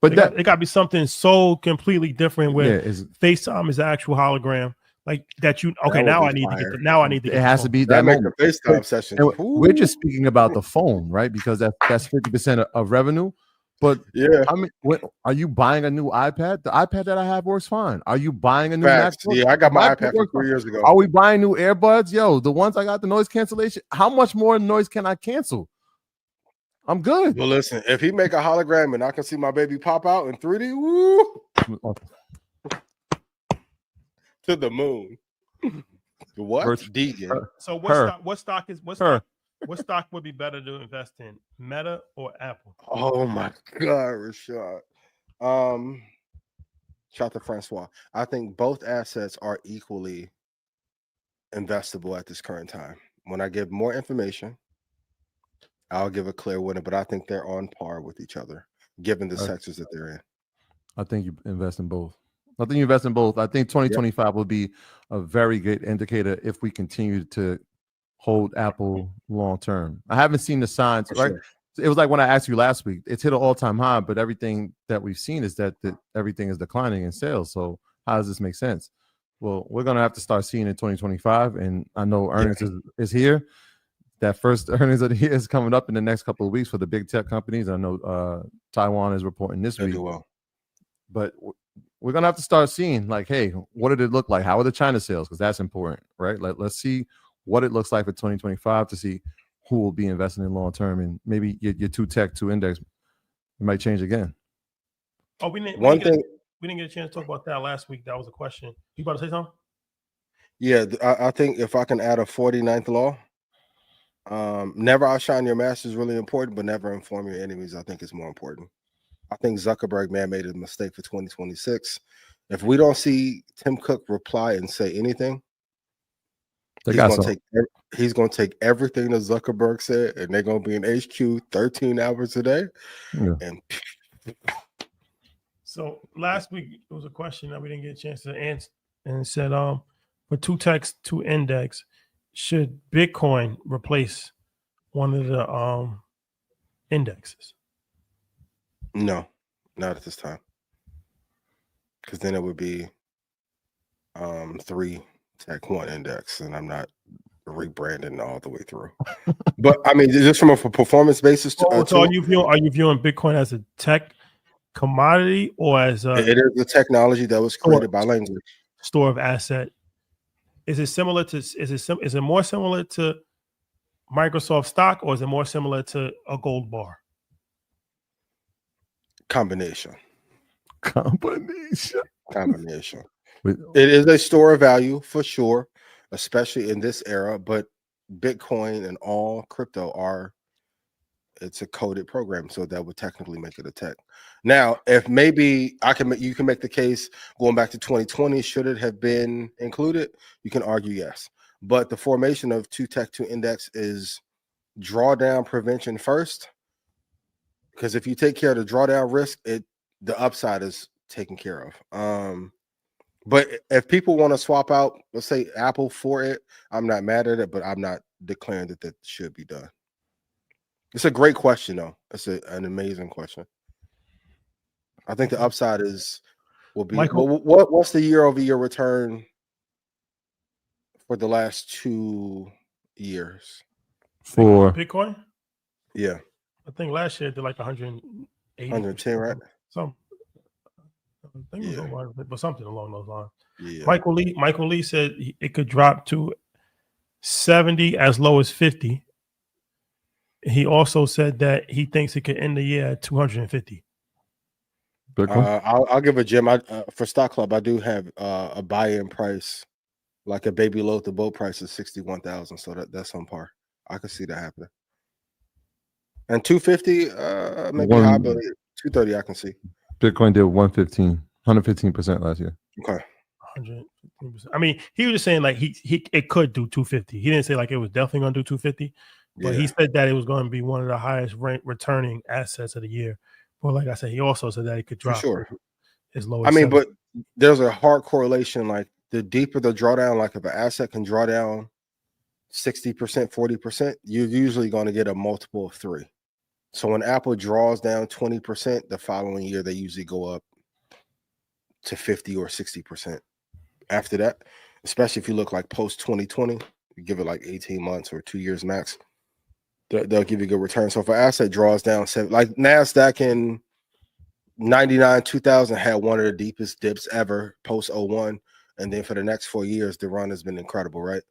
but it got to be something so completely different where FaceTime is the actual hologram. Like that, now I need to get. Now I need to.
It has to be that moment.
FaceTime session.
We're just speaking about the phone, right? Because that's 50% of revenue. But I mean, are you buying a new iPad? The iPad that I have works fine. Are you buying a new MacBook?
Yeah, I got my iPad 3 years ago.
Are we buying new earbuds? Yo, the ones I got the noise cancellation. How much more noise can I cancel? I'm good.
Well, listen, if he make a hologram and I can see my baby pop out in 3D, woo, to the moon. What? Deegan.
So what stock would be better to invest in, Meta or Apple?
Oh my God, Rashad. Shout to Francois. I think both assets are equally investable at this current time. When I give more information, I'll give a clear winner, but I think they're on par with each other, given the sectors that they're in.
I think you invest in both. I think 2025 will be a very good indicator if we continue to hold Apple long term. I haven't seen the signs, right? Sure. It was like when I asked you last week, it's hit an all-time high, but everything that we've seen is that everything is declining in sales. So how does this make sense? Well, we're going to have to start seeing in 2025, and I know earnings is here. That first earnings of the year is coming up in the next couple of weeks for the big tech companies. I know Taiwan is reporting this week. But we're going to have to start seeing, like, hey, what did it look like? How are the China sales? Because that's important, right? Let's see what it looks like for 2025 to see who will be investing in long term, and maybe your 2 tech, 2 index might change again.
Oh, we didn't get a chance to talk about that last week. That was a question. You about to say something?
Yeah, I think if I can add a 49th law, never outshine your master is really important, but never inform your enemies, I think, is more important. I think Zuckerberg made a mistake for 2026. If we don't see Tim Cook reply and say anything, he's going to take everything that Zuckerberg said, and they're going to be in HQ 13 hours a day. Yeah. And
so last week there was a question that we didn't get a chance to answer, and it said, for 2 techs, 2 index, should Bitcoin replace one of the indexes?
No, not at this time. Because then it would be 3 tech 1 index, and I'm not rebranding all the way through. But I mean, just from a performance basis.
So are you viewing Bitcoin as a tech commodity or as
it is the technology that was created by language?
Store of asset. Is it more similar to Microsoft stock, or is it more similar to a gold bar?
Combination. It is a store of value for sure, especially in this era. But Bitcoin and all crypto it's a coded program, so that would technically make it a tech. Now, if maybe you can make the case going back to 2020, should it have been included? You can argue yes, but the formation of 2 Tech 2 Index is drawdown prevention first, because if you take care of the drawdown risk, the upside is taken care of. But if people want to swap out, let's say Apple for it, I'm not mad at it, but I'm not declaring that should be done. It's a great question, though. It's an amazing question. I think the upside will be. Michael, what's the year-over-year return for the last 2 years
for
Bitcoin?
Yeah,
I think last year it did like 180,
110, right?
Some. I think it was over, but something along those lines.
Yeah.
Michael Lee said it could drop to 70 as low as 50. He also said that he thinks it could end the year at 250.
I'll give a gem. For Stock Club, I do have a buy-in price, like a baby load. The boat price is 61,000, so that's on par. I could see that happening. And 250, maybe high, but 230, I can see.
Bitcoin did 115% last year.
Okay.
115%. I mean, he was just saying like it could do 250. He didn't say like it was definitely going to do 250. But he said that it was going to be one of the highest returning assets of the year. But like I said, he also said that it could drop as low as 70.
But there's a hard correlation. Like the deeper the drawdown, like if an asset can draw down 60%, 40%, you're usually going to get a multiple of 3. So when Apple draws down 20%, the following year they usually go up to 50 or 60%. After that, especially if you look like post 2020, you give it like 18 months or 2 years max. They'll give you a good return. So if an asset draws down, like NASDAQ in 99, 2000 had one of the deepest dips ever post 01. And then for the next 4 years, the run has been incredible, right?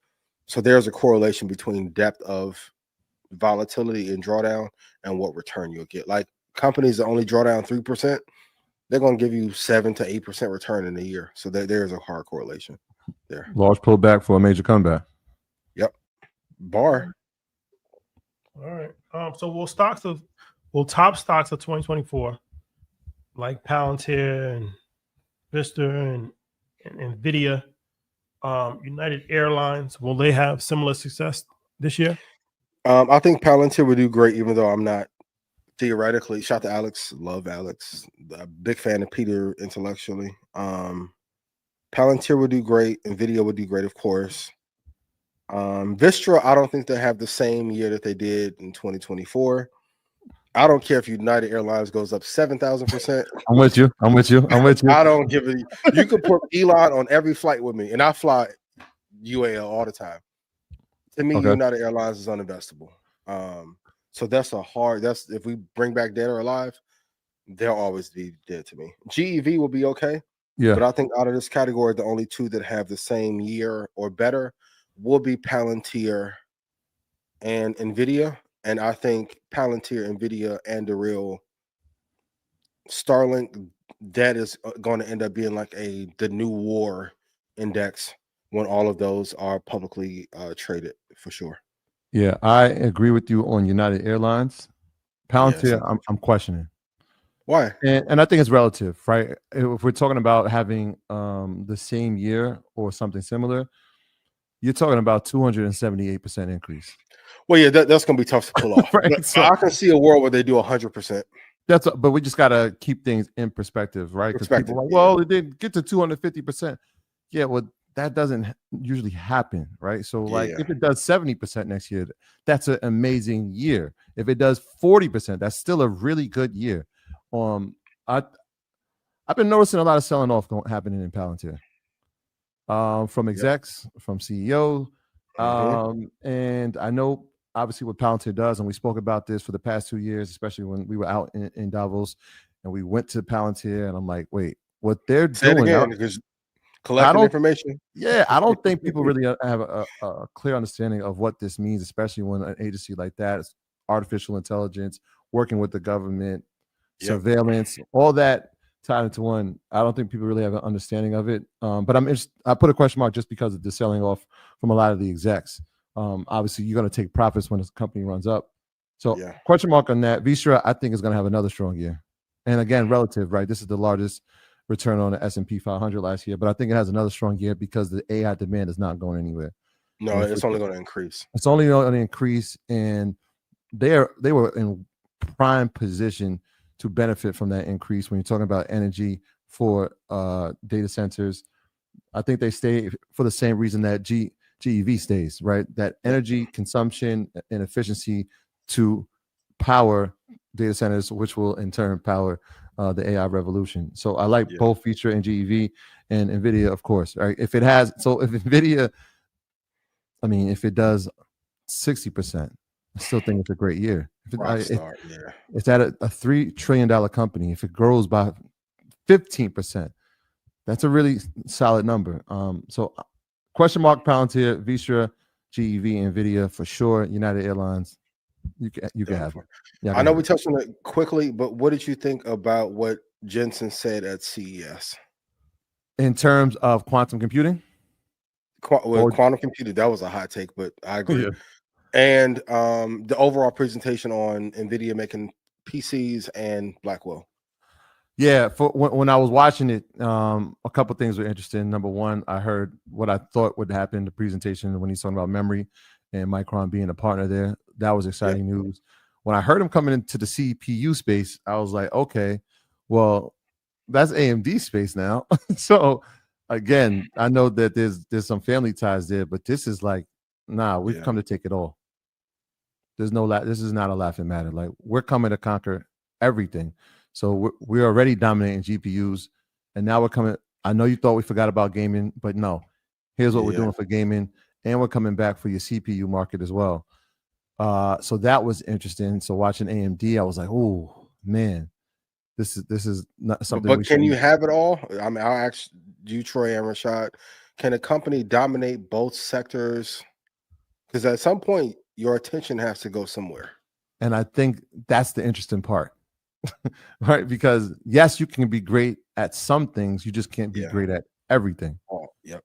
So there's a correlation between depth of volatility and drawdown and what return you'll get. Like companies that only draw down 3%, they're going to give you 7 to 8% return in a year. So there's a hard correlation there.
Large pullback for a major comeback.
Yep. Bar.
All right. So will top stocks of 2024, like Palantir and Vista and Nvidia, United Airlines, will they have similar success this year?
I think Palantir would do great, even though I'm not theoretically. Shout to Alex, love Alex, a big fan of Peter intellectually. Palantir would do great. Nvidia would do great, of course. Vistra, I don't think they have the same year that they did in 2024. I don't care if United Airlines goes up 7,000%.
I'm with you.
I don't give it. You could put Elon on every flight with me, and I fly UAL all the time. To me, United Airlines is uninvestable. So that's if we bring back Dead or Alive, they'll always be dead to me. GEV will be okay.
Yeah.
But I think out of this category, the only 2 that have the same year or better will be Palantir and Nvidia. And I think Palantir, Nvidia, and the real Starlink, that is going to end up being like the new war index when all of those are publicly traded for sure.
Yeah, I agree with you on United Airlines. Palantir, yes. I'm questioning.
Why?
And I think it's relative, right? If we're talking about having the same year or something similar, you're talking about 278% increase.
Well, yeah, that's going to be tough to pull off. Right? So I can see a world where they do 100%.
But we just got to keep things in perspective, right? Because people are like, well, it didn't get to 250%. Yeah, well, that doesn't usually happen, right? So, if it does 70% next year, that's an amazing year. If it does 40%, that's still a really good year. I've been noticing a lot of selling off happening in Palantir. From execs, from CEO. And I know obviously what Palantir does, and we spoke about this for the past 2 years, especially when we were out in Davos and we went to Palantir, and I'm like, wait, what they're doing
because collecting information.
Yeah, I don't think people really have a clear understanding of what this means, especially when an agency like that is artificial intelligence, working with the government, surveillance, all that tied into one. I don't think people really have an understanding of it. But I put a question mark just because of the selling off from a lot of the execs. Obviously, you're going to take profits when this company runs up. So question mark on that. Vistra, I think, is going to have another strong year. And again, relative, right? This is the largest return on the S&P 500 last year, but I think it has another strong year because the AI demand is not going anywhere.
No, it's only going to increase.
It's only going to increase, and they were in prime position to benefit from that increase. When you're talking about energy for data centers, I think they stay for the same reason that GEV stays, right? That energy consumption and efficiency to power data centers, which will in turn power the AI revolution. So I like both Vistra and GEV and Nvidia, of course. Right? If Nvidia, I mean, if it does 60%, I still think it's a great year. It's at a $3 trillion company. If it grows by 15%, that's a really solid number. So question mark Palantir, Vistra, GEV, Nvidia for sure. United Airlines, you can have it. Yeah,
I know we touched on it quickly, but what did you think about what Jensen said at CES?
In terms of quantum computing?
Quantum computing, that was a hot take, but I agree. Yeah. And the overall presentation on Nvidia making PCs and Blackwell.
Yeah, for when I was watching it, a couple things were interesting. Number one, I heard what I thought would happen in the presentation when he's talking about memory and Micron being a partner there. That was exciting news. When I heard him coming into the CPU space, I was like, okay, well, that's AMD space now. So again, I know that there's some family ties there, but this is like, nah, we've come to take it all. This is not a laughing matter. Like, we're coming to conquer everything. So we're already dominating GPUs, and now we're coming. I know you thought we forgot about gaming, but no. Here's what we're doing for gaming, and we're coming back for your CPU market as well. So that was interesting. So watching AMD, I was like, oh man, this is not something.
But can you have it all? I mean, I'll ask you, Troy and Rashad. Can a company dominate both sectors? Because at some point, your attention has to go somewhere.
And I think that's the interesting part, right? Because yes, you can be great at some things, you just can't be great at everything.
Oh, yep.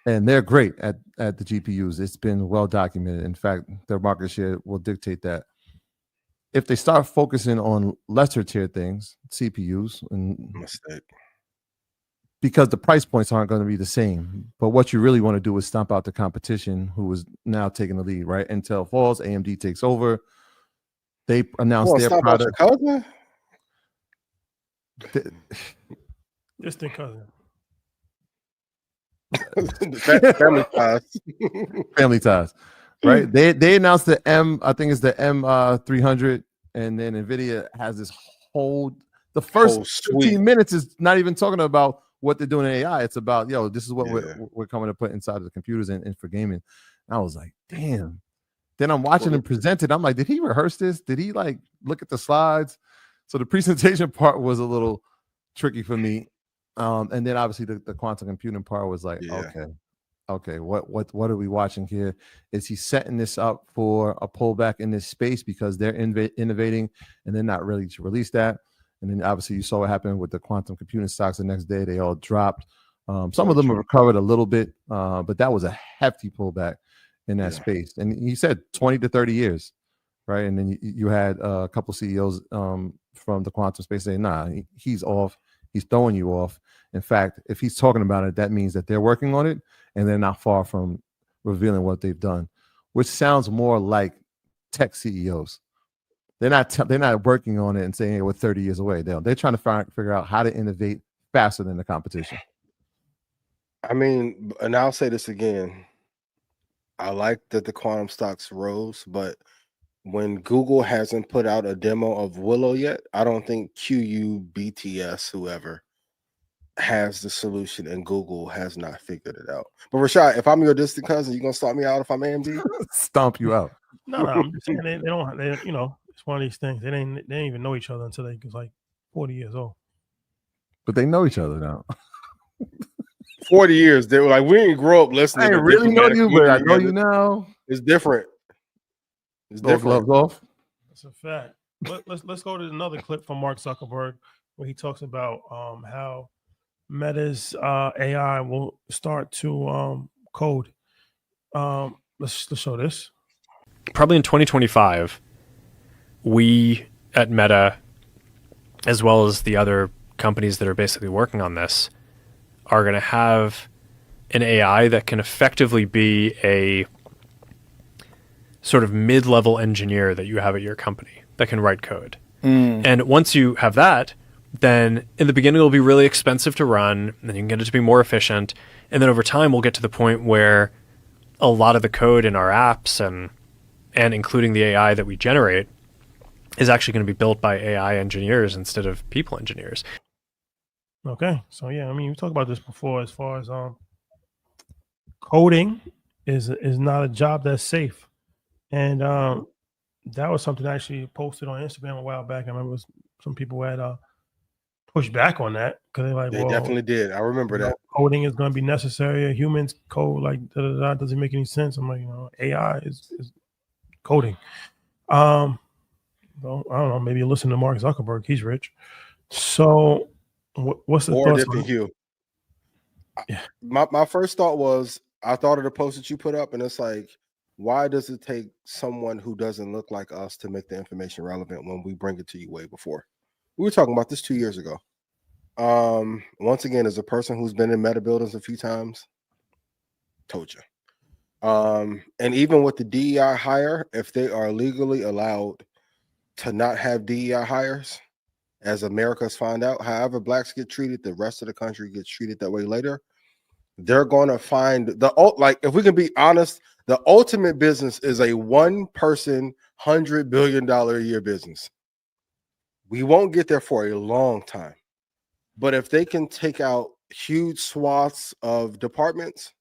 And they're great at the GPUs. It's been well documented. In fact, their market share will dictate that. If they start focusing on lesser tier things, CPUs, because the price points aren't going to be the same. But what you really want to do is stomp out the competition, who is now taking the lead, right? Intel falls, AMD takes over. They announced their product.
Distant cousin.
Family ties.
Family ties, right? They announced the I think it's the M300, and then Nvidia has this the first 15 minutes is not even talking about what they're doing in AI. It's about, this is what we're coming to put inside of the computers and for gaming. And I was like, damn. Then I'm watching him present it. I'm like, did he rehearse this? Did he like look at the slides? So the presentation part was a little tricky for me. And then obviously the quantum computing part was like, okay, what are we watching here? Is he setting this up for a pullback in this space because they're innovating and they're not ready to release that? And then obviously you saw what happened with the quantum computing stocks the next day. They all dropped. Some of them have recovered a little bit, but that was a hefty pullback in that space. And he said 20 to 30 years, right? And then you had a couple CEOs from the quantum space saying, nah, he's off. He's throwing you off. In fact, if he's talking about it, that means that they're working on it and they're not far from revealing what they've done, which sounds more like tech CEOs. They're not working on it and saying, hey, we're 30 years away. They're trying to figure out how to innovate faster than the competition.
I mean, and I'll say this again. I like that the quantum stocks rose, but when Google hasn't put out a demo of Willow yet, I don't think BTS, whoever, has the solution, and Google has not figured it out. But Rashad, if I'm your distant cousin, you gonna stomp me out if I'm AMD?
Stomp you out.
No, I'm just saying they don't. It's one of these things. They didn't even know each other until they was like 40 years old.
But they know each other now.
40 years. They were like, we didn't grow up listening.
I didn't really know you, but I know you now.
It's different. It's different.
Gloves off.
That's a fact. Let's go to another clip from Mark Zuckerberg where he talks about how Meta's AI will start to code. Let's show this.
Probably in 2025, we at Meta, as well as the other companies that are basically working on this, are going to have an AI that can effectively be a sort of mid-level engineer that you have at your company that can write code. And once you have that, then in the beginning it'll be really expensive to run, and then you can get it to be more efficient. And then over time we'll get to the point where a lot of the code in our apps and including the AI that we generate is actually going to be built by AI engineers instead of people engineers.
Okay. So yeah, I mean, we talked about this before as far as coding is not a job that's safe. And that was something I actually posted on Instagram a while back. I remember some people had pushed back on that because they're like,
they definitely did. I remember that.
Coding is going to be necessary. Humans code like doesn't make any sense. I'm like, AI is coding. Well, I don't know. Maybe you listen to Mark Zuckerberg. He's rich. So what's the
or
thoughts
different hue?
Yeah.
My first thought was, I thought of the post that you put up, and it's like, why does it take someone who doesn't look like us to make the information relevant when we bring it to you way before? We were talking about this 2 years ago. Once again, as a person who's been in Meta buildings a few times, told you. And even with the DEI hire, if they are legally allowed to not have DEI hires, as America's found out, however blacks get treated, the rest of the country gets treated that way later. They're going to find if we can be honest, the ultimate business is a one-person, $100 billion a year business. We won't get there for a long time. But if they can take out huge swaths of departments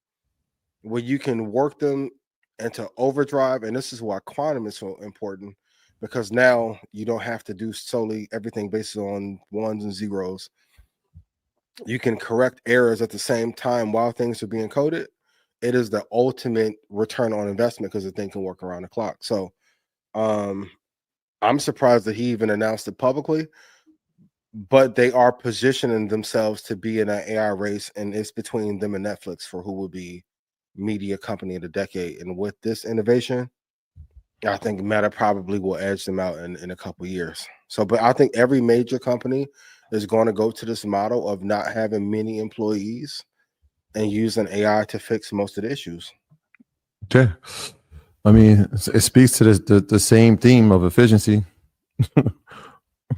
where you can work them into overdrive, and this is why quantum is so important, because now you don't have to do solely everything based on ones and zeros. You can correct errors at the same time while things are being coded. It is the ultimate return on investment because the thing can work around the clock. So I'm surprised that he even announced it publicly, but they are positioning themselves to be in an AI race, and it's between them and Netflix for who will be media company of the decade. And with this innovation, I think Meta probably will edge them out in a couple of years. So, but I think every major company is going to go to this model of not having many employees and using AI to fix most of the issues.
Okay. I mean, it speaks to the same theme of efficiency,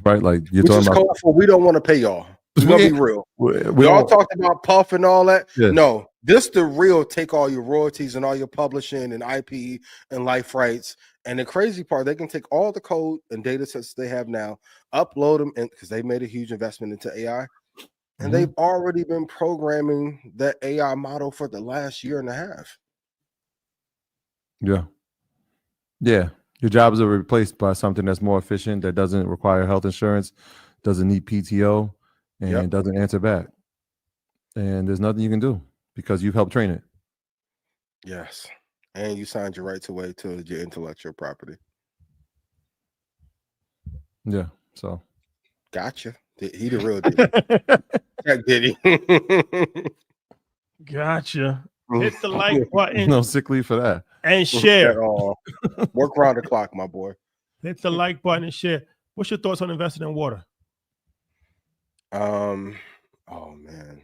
right? Like you're talking about.
We don't want to pay y'all. We're going to be real. We all talked about Puff and all that. Yeah. No, this the real take all your royalties and all your publishing and IP and life rights. And the crazy part, they can take all the code and data sets they have now, upload them, and because they made a huge investment into AI, and they've already been programming that AI model for the last year and a half.
Yeah. Yeah. Your jobs are replaced by something that's more efficient, that doesn't require health insurance, doesn't need PTO, and doesn't answer back. And there's nothing you can do because you've helped train it.
Yes. And you signed your rights away to your intellectual property.
Yeah. So.
Gotcha. He the real Diddy. Diddy.
Gotcha. Hit the like button.
No sick leave for that.
And share.
Work around the clock, my boy.
Hit the like button and share. What's your thoughts on investing in water?
Oh man.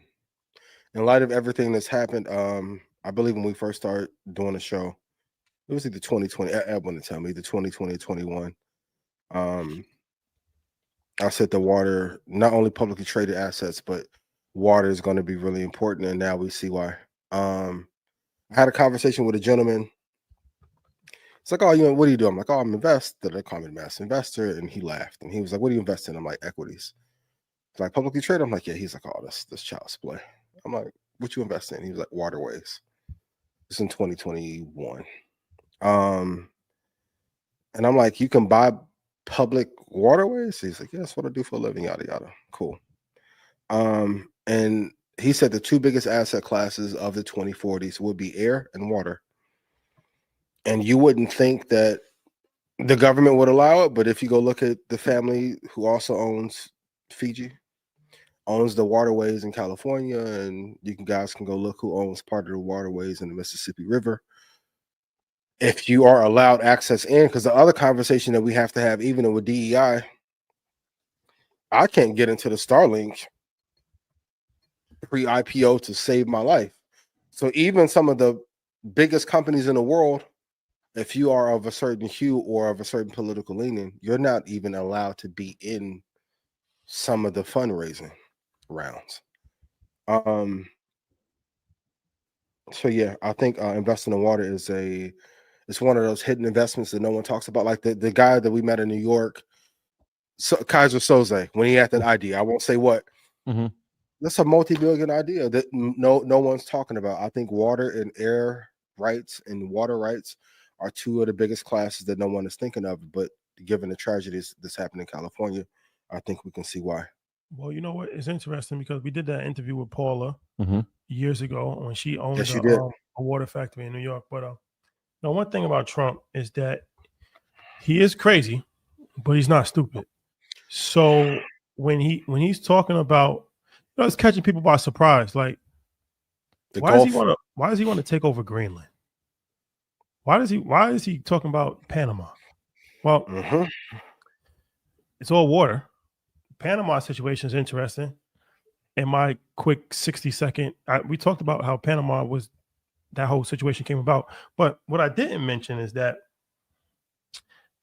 In light of everything that's happened, I believe when we first started doing the show, it was either 2020. Ed wanted to tell me the 2020 or 21. I said the water, not only publicly traded assets, but water is going to be really important. And now we see why. I had a conversation with a gentleman. It's like, oh, what do you do? I'm like, oh, I'm invested. They call me a master investor. And he laughed. And he was like, what do you invest in? I'm like, equities. It's like publicly traded. I'm like, yeah. He's like, oh, this child's play. I'm like, what you invest in? He was like, waterways. It's in 2021. And I'm like, you can buy public waterways? He's like, yeah, that's what I do for a living, yada, yada. Cool. And he said the two biggest asset classes of the 2040s would be air and water. And you wouldn't think that the government would allow it, but if you go look at the family who also owns Fiji, owns the waterways in California, and you guys can go look who owns part of the waterways in the Mississippi River. If you are allowed access in, because the other conversation that we have to have, even with DEI, I can't get into the Starlink pre-IPO to save my life. So even some of the biggest companies in the world, if you are of a certain hue or of a certain political leaning, you're not even allowed to be in some of the fundraising rounds. So yeah, I think investing in water is it's one of those hidden investments that no one talks about. Like the guy that we met in New York, Kaiser Soze, when he had that idea, I won't say what. That's a multi-billion idea that no one's talking about. I think water and air rights and water rights are two of the biggest classes that no one is thinking of. But given the tragedies that's happened in California, I think we can see why.
Well, you know what? It's interesting because we did that interview with Paula years ago when she owned a water factory in New York. But now one thing about Trump is that he is crazy, but he's not stupid. So when he's talking about, it's catching people by surprise. Like, why does he want to take over Greenland? Why is he talking about Panama? Well, it's all water. Panama situation is interesting. In my quick 60-second, we talked about how Panama was, that whole situation came about. But what I didn't mention is that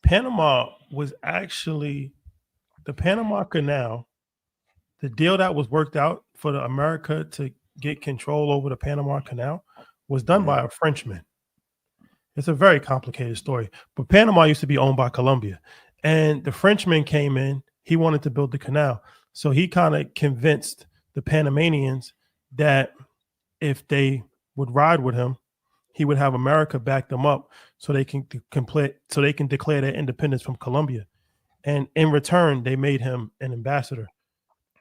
Panama was actually the Panama Canal. The deal that was worked out for America to get control over the Panama Canal was done by a Frenchman. It's a very complicated story, but Panama used to be owned by Colombia, and the Frenchman came in. He wanted to build the canal, so he kind of convinced the Panamanians that if they would ride with him, he would have America back them up, so they can declare their independence from Colombia. And in return, they made him an ambassador.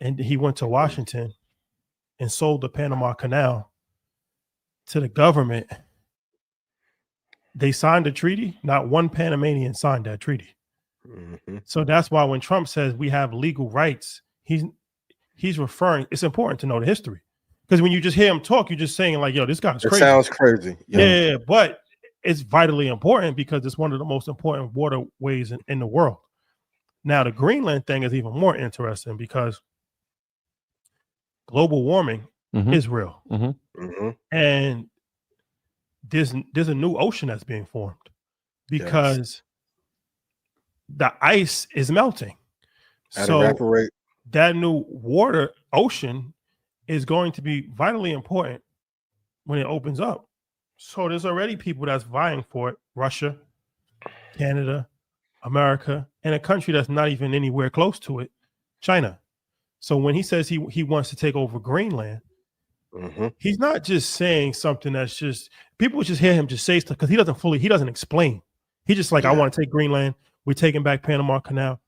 And he went to Washington and sold the Panama Canal to the government. They signed a treaty. Not one Panamanian signed that treaty. So that's why when Trump says we have legal rights, he's referring. It's important to know the history, because when you just hear him talk, you're just saying like, "Yo, this guy's crazy." It
sounds crazy.
Yeah, but it's vitally important because it's one of the most important waterways in the world. Now, the Greenland thing is even more interesting because global warming is real, and there's a new ocean that's being formed because the ice is melting. So
evaporate.
That new water ocean is going to be vitally important when it opens up. So there's already people that's vying for it: Russia, Canada, America, and a country that's not even anywhere close to it, China. So when he says he wants to take over Greenland, he's not just saying something that's just, people just hear him just say stuff because he doesn't explain. He just like, I want to take Greenland. We're taking back Panama Canal.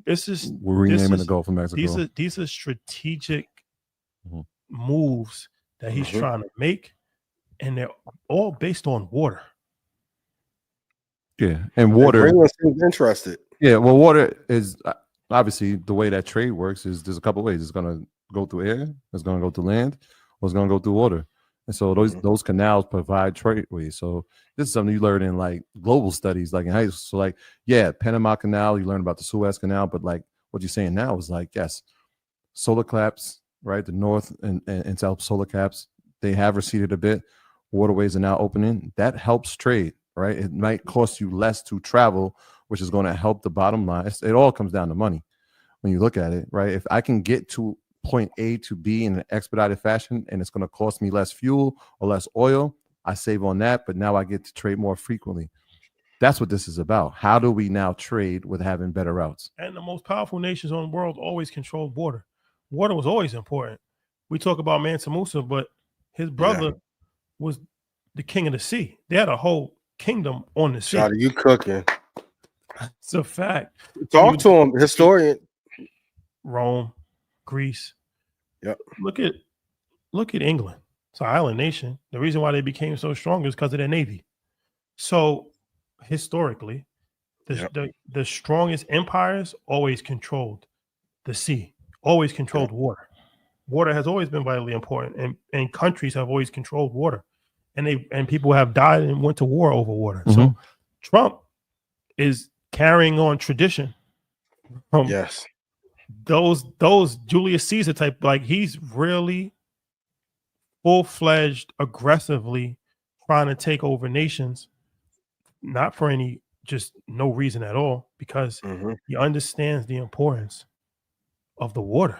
We're renaming the Gulf of Mexico.
These are strategic moves that he's trying to make, and they're all based on water.
Yeah, and water.
Greenland seems interested.
Yeah, well, water is obviously the way that trade works. Is there's a couple of ways. It's going to go through air, it's going to go through land, or it's going to go through water. And so those canals provide tradeways. So this is something you learn in like global studies, like in high school. So like, yeah, Panama Canal, you learn about the Suez Canal, but like what you're saying now is like, yes, solar caps, right? The North and South solar caps, they have receded a bit. Waterways are now opening. That helps trade, right? It might cost you less to travel, which is going to help the bottom line. It all comes down to money when you look at it, right? If I can get to point A to B in an expedited fashion and it's going to cost me less fuel or less oil, I save on that, but now I get to trade more frequently. That's what this is about. How do we now trade with having better routes?
And the most powerful nations on the world always controlled water. Water was always important. We talk about Mansa Musa, but his brother was the king of the sea. They had a whole kingdom on the sea.
Are you cooking?
It's a fact.
Talk to him, historian.
Rome, Greece.
Yep.
Look at England. It's an island nation. The reason why they became so strong is because of their navy. So historically, the strongest empires always controlled the sea, always controlled water. water has always been vitally important, and countries have always controlled water, and people have died and went to war over water. So Trump is carrying on tradition.
Yes.
Those Julius Caesar type, like he's really full-fledged, aggressively trying to take over nations, not for any just no reason at all, because he understands the importance of the water.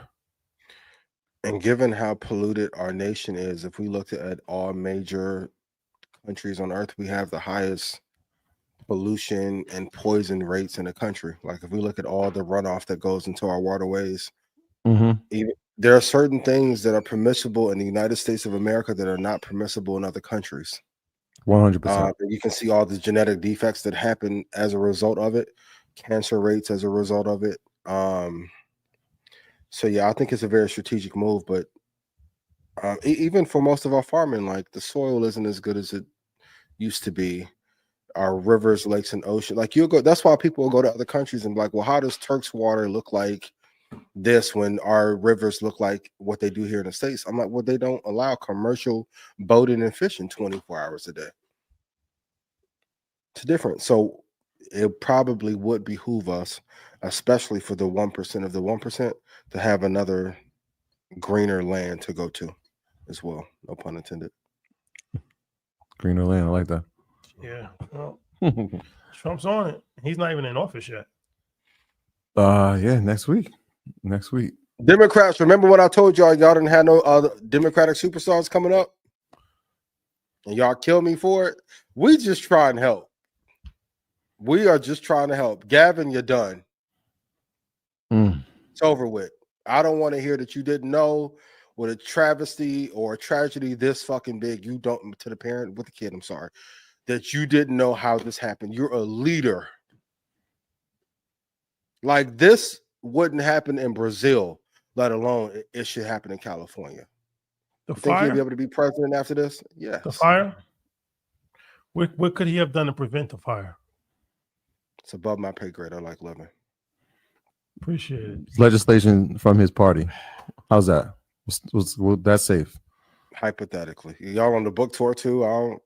And given how polluted our nation is, if we looked at all major countries on earth, we have the highest pollution and poison rates in the country. Like if we look at all the runoff that goes into our waterways, even, there are certain things that are permissible in the United States of America that are not permissible in other countries.
100%.
You can see all the genetic defects that happen as a result of it, cancer rates as a result of it. So yeah, I think it's a very strategic move, but even for most of our farming, like the soil isn't as good as it used to be. Our rivers, lakes, and ocean, like you'll go. That's why people will go to other countries and be like, well, how does Turk's water look like this when our rivers look like what they do here in the States? I'm like, well, they don't allow commercial boating and fishing 24 hours a day. It's different. So it probably would behoove us, especially for the 1% of the 1%, to have another greener land to go to as well. No pun intended.
Greener land. I like that.
Yeah. Well, Trump's on it. He's not even in office yet.
Yeah, next week. Next week.
Democrats, remember when I told y'all didn't have no other Democratic superstars coming up? And y'all killed me for it? We just try and help. We are just trying to help. Gavin, you're done. It's over with. I don't want to hear that you didn't know what a travesty or a tragedy this fucking big. You don't, to the parent with the kid, I'm sorry, that you didn't know how this happened. You're a leader. Like this wouldn't happen in Brazil, let alone it should happen in California.
The
you think
fire?
he'll be able to be president after this? Yes.
The fire? What could he have done to prevent the fire?
It's above my pay grade. I like living.
Appreciate it.
Legislation from his party. How's that? That's safe.
Hypothetically. Y'all on the book tour too? I don't...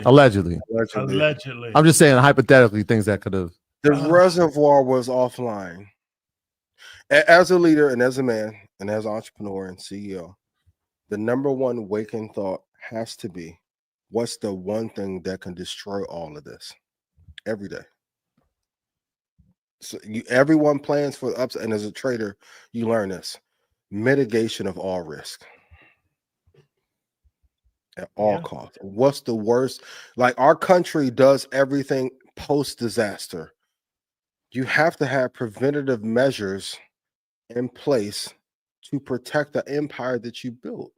Allegedly.
I'm just saying hypothetically things that could have.
The reservoir was offline. As a leader and as a man and as an entrepreneur and CEO, the number one waking thought has to be, what's the one thing that can destroy all of this every day? So everyone plans for the upside, and as a trader, you learn this: mitigation of all risk at all costs. What's the worst? Like our country does everything post-disaster. You have to have preventative measures in place to protect the empire that you built.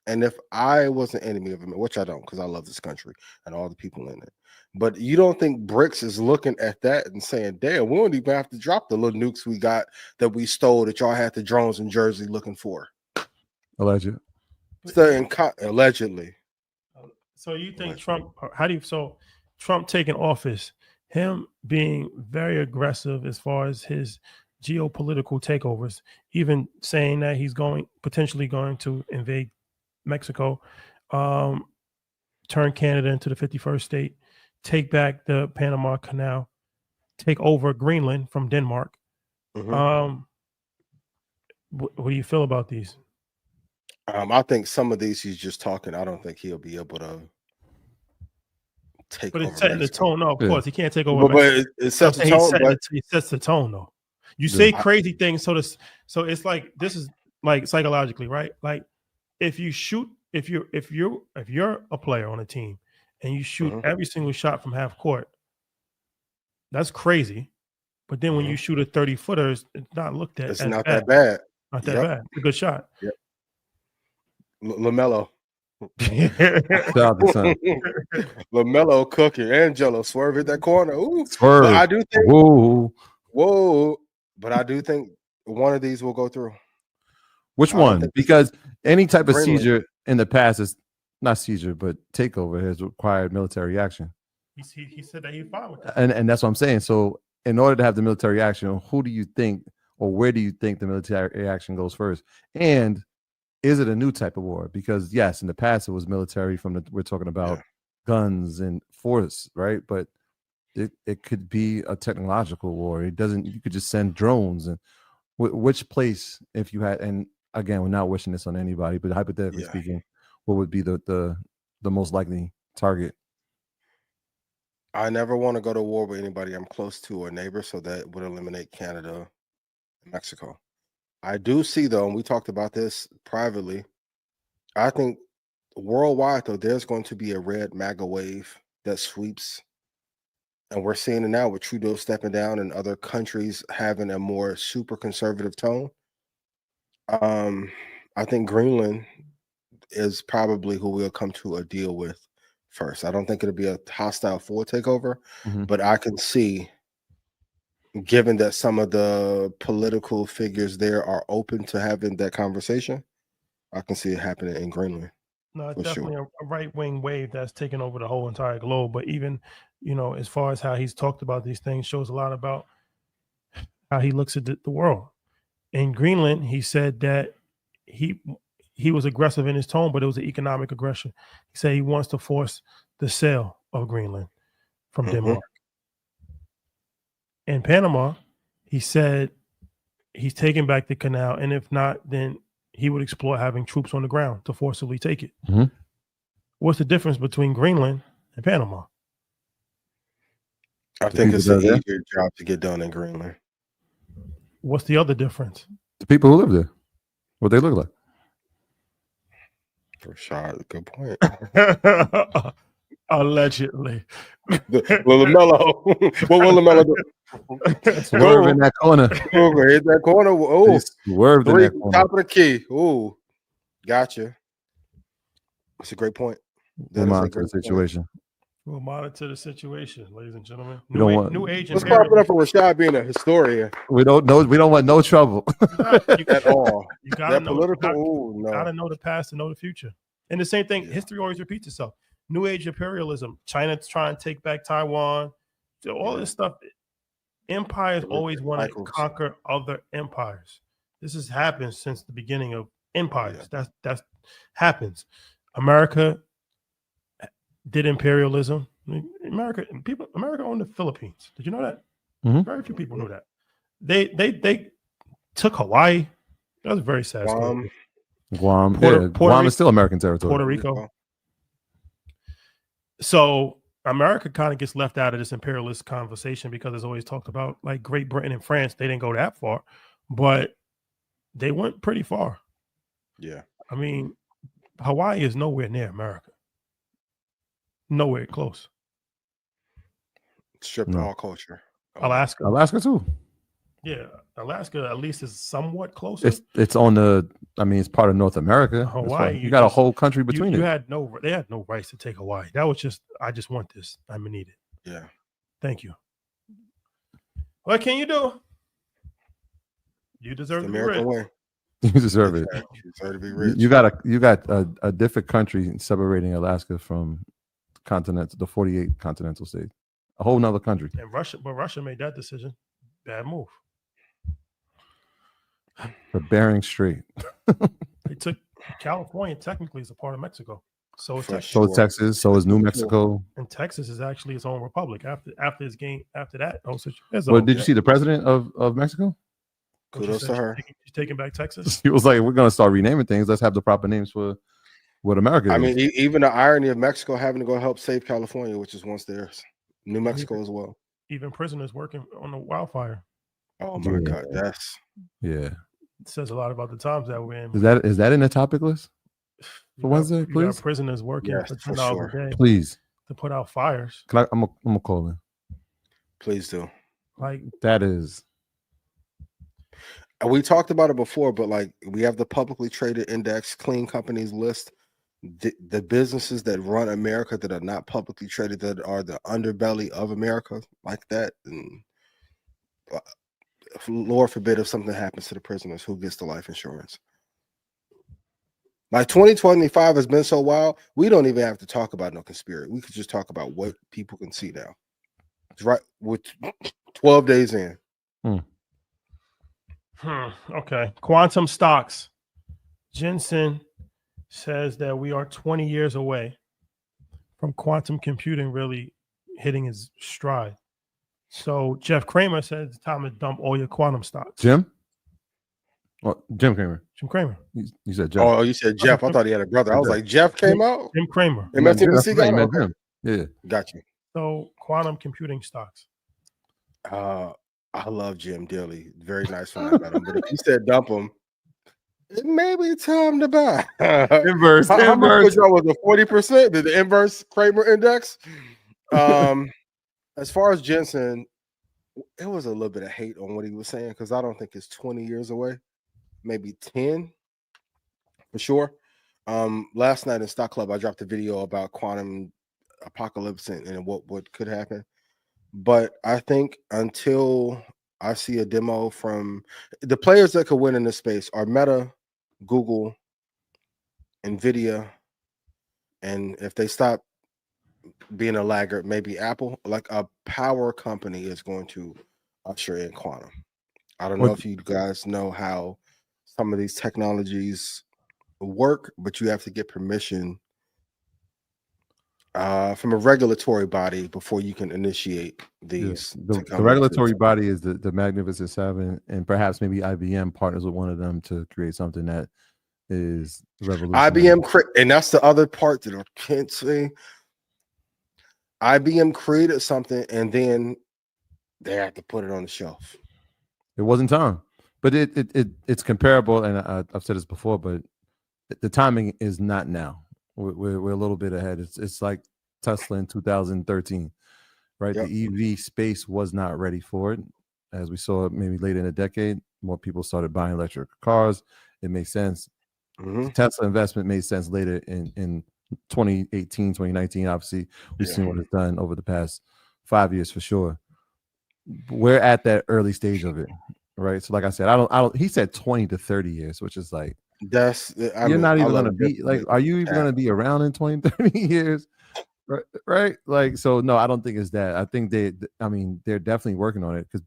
And if I was an enemy of it, which I don't, because I love this country and all the people in it, but you don't think BRICS is looking at that and saying, damn, we don't even have to drop the little nukes we got that we stole that y'all had the drones in Jersey looking for.
Allegedly.
Allegedly.
So you think Trump, Trump taking office, him being very aggressive as far as his geopolitical takeovers, even saying that he's potentially going to invade Mexico, turn Canada into the 51st state, take back the Panama Canal, take over Greenland from Denmark. What do you feel about these?
I think some of these he's just talking. I don't think he'll be able to take over.
But it's setting the tone. No, of course, he can't take over.
But it sets the tone.
He sets the tone, though. You say crazy things, so it's like this is like psychologically, right? Like if you're a player on a team and you shoot every single shot from half court, that's crazy. But then when you shoot a 30-footer, it's not looked at.
It's not that bad.
Not that bad. It's a good shot.
Yep. LaMelo. LaMelo cooking. Angelo swerve at that corner. Ooh.
Swerve.
But I do think. Whoa. But I do think one of these will go through.
Which one? Because any type of seizure in the past is not seizure, but takeover has required military action.
He said that he's fine with that.
And that's what I'm saying. So in order to have the military action, who do you think, or where do you think the military action goes first? And is it a new type of war? Because yes, in the past it was military. We're talking about guns and force, right? But it could be a technological war. You could just send drones. And which place, if you had, and again, we're not wishing this on anybody, but hypothetically speaking, what would be the most likely target?
I never want to go to war with anybody I'm close to or neighbor, so that would eliminate Canada and Mexico. I do see, though, and we talked about this privately, I think worldwide, though, there's going to be a red MAGA wave that sweeps. And we're seeing it now with Trudeau stepping down and other countries having a more super conservative tone. I think Greenland is probably who we'll come to a deal with first. I don't think it'll be a hostile full takeover, but I can see, given that some of the political figures there are open to having that conversation, I can see it happening in Greenland.
No, it's definitely a right-wing wave that's taken over the whole entire globe. But even, as far as how he's talked about these things, shows a lot about how he looks at the world. In Greenland, he said that he was aggressive in his tone, but it was an economic aggression. He said he wants to force the sale of Greenland from Denmark. In Panama, he said he's taking back the canal, and if not, then he would explore having troops on the ground to forcibly take it. What's the difference between Greenland and Panama?
I think it's an easier job to get done in Greenland.
What's the other difference?
The people who live there, what they look like.
For sure, good point.
Allegedly.
LaMelo. What will LaMelo do?
Swerve in that corner.
Hit that corner. Oh,
swerved in that corner.
Top of the key. Oh, gotcha. That's a great point.
We'll monitor the situation.
We'll monitor the situation, ladies and gentlemen.
New
age.
Let's pop it up for Rashad being a historian.
We don't know. We don't want no trouble
at all.
You gotta know the past to know the future. And the same thing, history always repeats itself. New age imperialism. China's trying to take back Taiwan. So all this stuff. Empires always want to conquer other empires. This has happened since the beginning of empires. That's happens. America did imperialism. America owned the Philippines. Did you know that? Very few people know that. They took Hawaii. That was a very sad story.
Guam. Guam is still American territory.
Puerto Rico. So America kind of gets left out of this imperialist conversation because it's always talked about like Great Britain and France. They didn't go that far, but they went pretty far.
Yeah.
I mean, Hawaii is nowhere near America. Nowhere close.
Stripped all culture.
Alaska too.
Yeah, Alaska at least is somewhat closer.
It's on the. I mean, it's part of North America.
Hawaii,
you got a whole country between it.
They had no rights to take Hawaii. That was just. I just want this. I'm gonna need it.
Yeah.
Thank you. What can you do? You deserve to be rich.
You deserve it.
You deserve to be rich.
You got a different country separating Alaska from the 48 continental states. A whole nother country.
And Russia made that decision. Bad move.
The Bering Strait.
They took California technically as a part of Mexico. So is
Texas. So is New Mexico.
And Texas is actually its own republic after this game. After that,
did you see the president of Mexico?
Kudos to her.
She's taking back Texas.
He was like, "We're gonna start renaming things. Let's have the proper names for what America is."
I mean, even the irony of Mexico having to go help save California, which is once theirs. New Mexico as well.
Even prisoners working on the wildfire.
Oh my God,
it
says a lot about the times that we're in.
Is that in the topic list for Wednesday? Please,
prisoners working for $10 a day.
Please,
to put out fires.
I'm gonna call in.
Please do.
Like
that is.
We talked about it before, but like we have the publicly traded index, clean companies list. The businesses that run America that are not publicly traded, that are the underbelly of America, like that, and Lord forbid if something happens to the prisoners, who gets the life insurance? Like 2025 has been so wild, we don't even have to talk about no conspiracy. We could just talk about what people can see now. It's right with 12 days in.
Okay. Quantum stocks. Jensen says that we are 20 years away from quantum computing really hitting its stride. So Jeff Cramer said it's time to dump all your quantum stocks.
Jim? Oh, Jim Cramer.
Jim Cramer.
You said Jeff.
Oh, you said Jeff. I thought he had a brother. I was like, Jeff came out?
Jim Cramer.
MSNBC guy?
Okay. Jim. Yeah.
Got you.
So quantum computing stocks.
I love Jim dearly. Very nice when I met him. But if you said dump him, it may be time to buy.
Inverse.
How much was it? 40%? Did the inverse Kramer index? As far as Jensen, it was a little bit of hate on what he was saying because I don't think it's 20 years away, maybe 10 for sure. Last night in Stock Club, I dropped a video about quantum apocalypse and what could happen. But I think until I see a demo from the players that could win in this space are Meta, Google, Nvidia, and if they stop being a laggard, maybe Apple. Like a power company is going to usher in quantum. I don't know if you guys know how some of these technologies work, but you have to get permission from a regulatory body before you can initiate these.
The regulatory body is the Magnificent Seven, and perhaps maybe IBM partners with one of them to create something that is revolutionary.
IBM, and that's the other part that I can't say. IBM created something, and then they had to put it on the shelf.
It wasn't time, but it's comparable, and I've said this before, but the timing is not now. We're a little bit ahead. It's like Tesla in 2013, right? Yep. The EV space was not ready for it. As we saw maybe later in the decade, more people started buying electric cars. It made sense. Mm-hmm. The Tesla investment made sense later in 2018, 2019. Obviously, we've seen what it's done over the past 5 years for sure. We're at that early stage of it, right? So like I said, I don't he said 20 to 30 years, which is like, you're not even going to be like, are you even going to be around in 20, 30 years? Right? Like, so no, I don't think it's that. I think they're definitely working on it because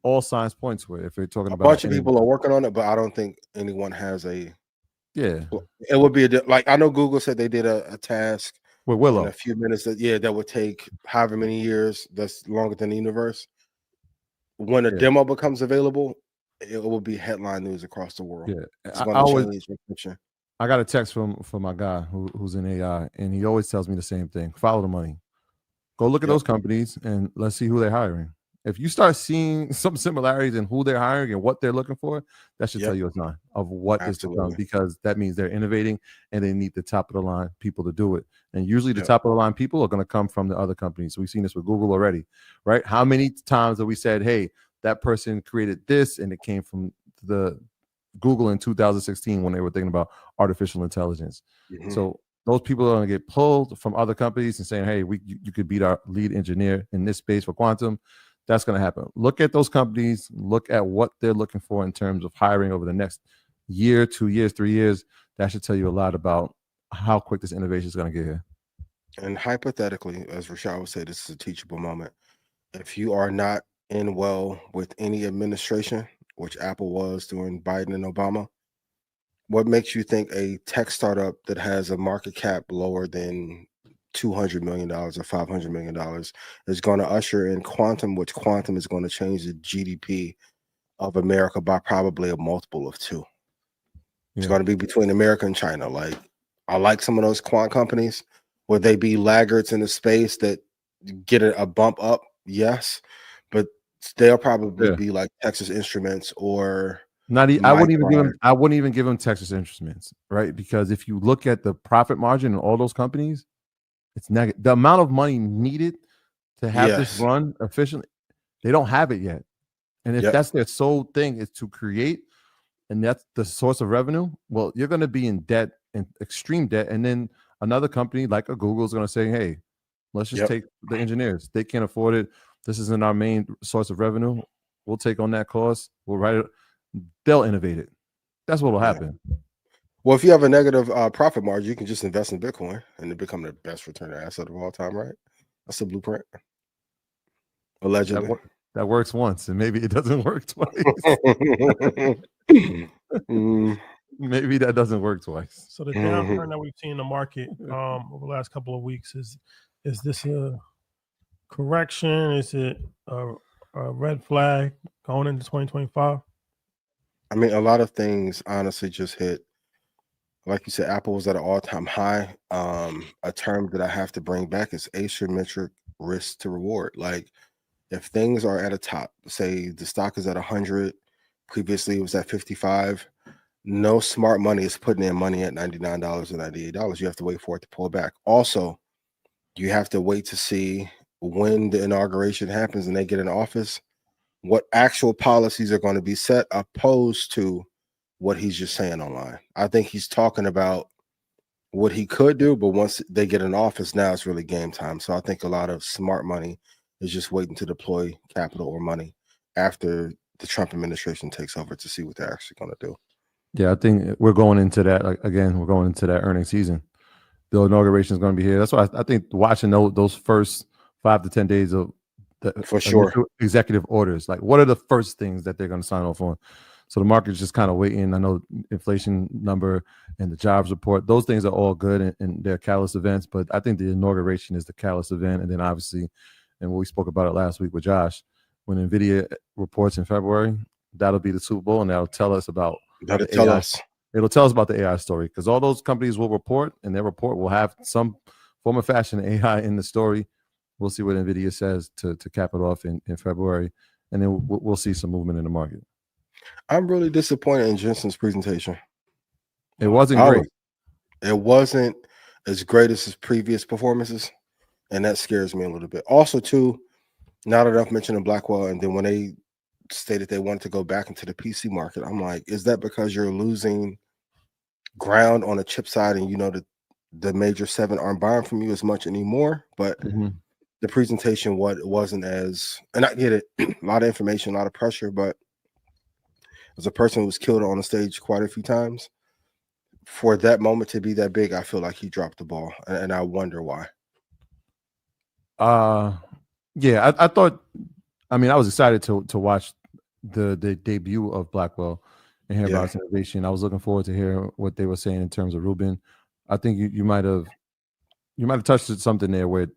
all signs point to it. If we're talking about
a bunch of people are working on it, but I don't think anyone has a.
Yeah,
it would be like I know Google said they did a task
with Willow
in a few minutes that would take however many years. That's longer than the universe. When a demo becomes available, it will be headline news across the world.
Yeah,
it's going to change perception.
I got a text from my guy who's in AI, and he always tells me the same thing: follow the money. Go look at those companies, and let's see who they're hiring. If you start seeing some similarities in who they're hiring and what they're looking for, that should tell you a sign of what is to come, because that means they're innovating and they need the top of the line people to do it. And usually the top of the line people are going to come from the other companies. We've seen this with Google already, right? How many times have we said, hey, that person created this and it came from the Google in 2016 when they were thinking about artificial intelligence. Mm-hmm. So those people are going to get pulled from other companies and saying, hey, you could beat our lead engineer in this space for quantum. That's going to happen. Look at those companies. Look at what they're looking for in terms of hiring over the next year, 2 years, 3 years. That should tell you a lot about how quick this innovation is going to get here.
And hypothetically, as Rashad would say, this is a teachable moment. If you are not in well with any administration, which Apple was during Biden and Obama, what makes you think a tech startup that has a market cap lower than $200 million or $500 million is going to usher in quantum, which quantum is going to change the GDP of America by probably a multiple of 2. It's going to be between America and China. Like, I like some of those quant companies. Would they be laggards in the space that get a bump up? Yes, but they'll probably be like Texas Instruments or
I wouldn't even give them Texas Instruments, right? Because if you look at the profit margin in all those companies, it's negative. The amount of money needed to have this run efficiently, they don't have it yet. And if that's their sole thing is to create, and that's the source of revenue, well, you're going to be in debt, in extreme debt. And then another company like a Google is going to say, hey, let's just take the engineers. They can't afford it. This isn't our main source of revenue. We'll take on that cost. We'll write it. They'll innovate it. That's what will happen.
Well, if you have a negative profit margin, you can just invest in Bitcoin and it become the best return asset of all time, right? That's the blueprint. Allegedly.
that works once, and maybe it doesn't work twice. Maybe that doesn't work twice.
So the downturn that we've seen in the market over the last couple of weeks is this a correction? Is it a red flag going into 2025?
I mean, a lot of things honestly just hit. Like you said, Apple was at an all-time high. A term that I have to bring back is asymmetric risk to reward. Like if things are at a top, say the stock is at 100, previously it was at 55. No smart money is putting in money at $99 or $98. You have to wait for it to pull back. Also, you have to wait to see when the inauguration happens and they get in office, what actual policies are going to be set, opposed to what he's just saying online. I think he's talking about what he could do, but once they get in office, now it's really game time. So I think a lot of smart money is just waiting to deploy capital or money after the Trump administration takes over to see what they're actually going to do.
Yeah, I think we're going into that. Like, again, we're going into that earnings season. The inauguration is going to be here. That's why I think watching those first 5 to 10 days of the
for sure
executive orders, like what are the first things that they're going to sign off on? So the market's just kind of waiting. I know inflation number and the jobs report, those things are all good and they're catalyst events, but I think the inauguration is the catalyst event. And then obviously, and we spoke about it last week with Josh, when Nvidia reports in February, that'll be the Super Bowl, and that'll tell us about
it'll tell us about the AI story, because all those companies will report, and their report will have some form of fashion AI in the story. We'll see what Nvidia says to cap it off in February, and then we'll see some movement in the market. I'm really disappointed in Jensen's presentation.
It wasn't great.
It wasn't as great as his previous performances, and that scares me a little bit. Also, too, not enough mention of Blackwell, and then when they stated they wanted to go back into the PC market, I'm like, is that because you're losing ground on the chip side, and you know that the major 7 aren't buying from you as much anymore? But the presentation wasn't as, and I get it, a lot of information, a lot of pressure, but as a person who was killed on the stage quite a few times, for that moment to be that big, I feel like he dropped the ball, and I wonder why.
Yeah, I thought, I mean, I was excited to watch the debut of Blackwell and hear about his innovation. I was looking forward to hear what they were saying in terms of Rubin. I think you might have touched something there where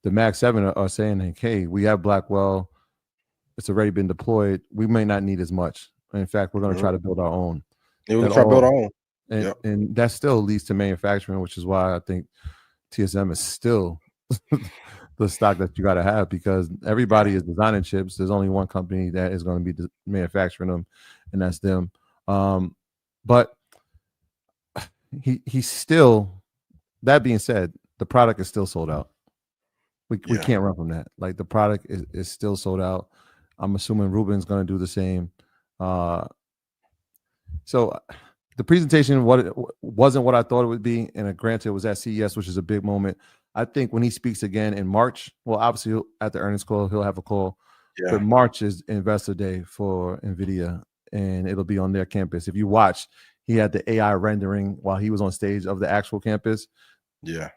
the Mag 7 are saying, like, hey, we have Blackwell, it's already been deployed, we may not need as much. In fact, we're going to try to build our own.
Yeah, we're going to try to build our own.
And that still leads to manufacturing, which is why I think TSM is still the stock that you got to have, because everybody is designing chips. There's only one company that is going to be manufacturing them, and that's them. But he's still, that being said, the product is still sold out. We can't run from that. Like, the product is still sold out. I'm assuming Rubin's going to do the same. So the presentation wasn't what I thought it would be, and granted, it was at CES, which is a big moment. I think when he speaks again in March, well, obviously at the earnings call, he'll have a call. But March is Investor Day for Nvidia, and it'll be on their campus. If you watch, he had the AI rendering while he was on stage of the actual campus.
Yeah,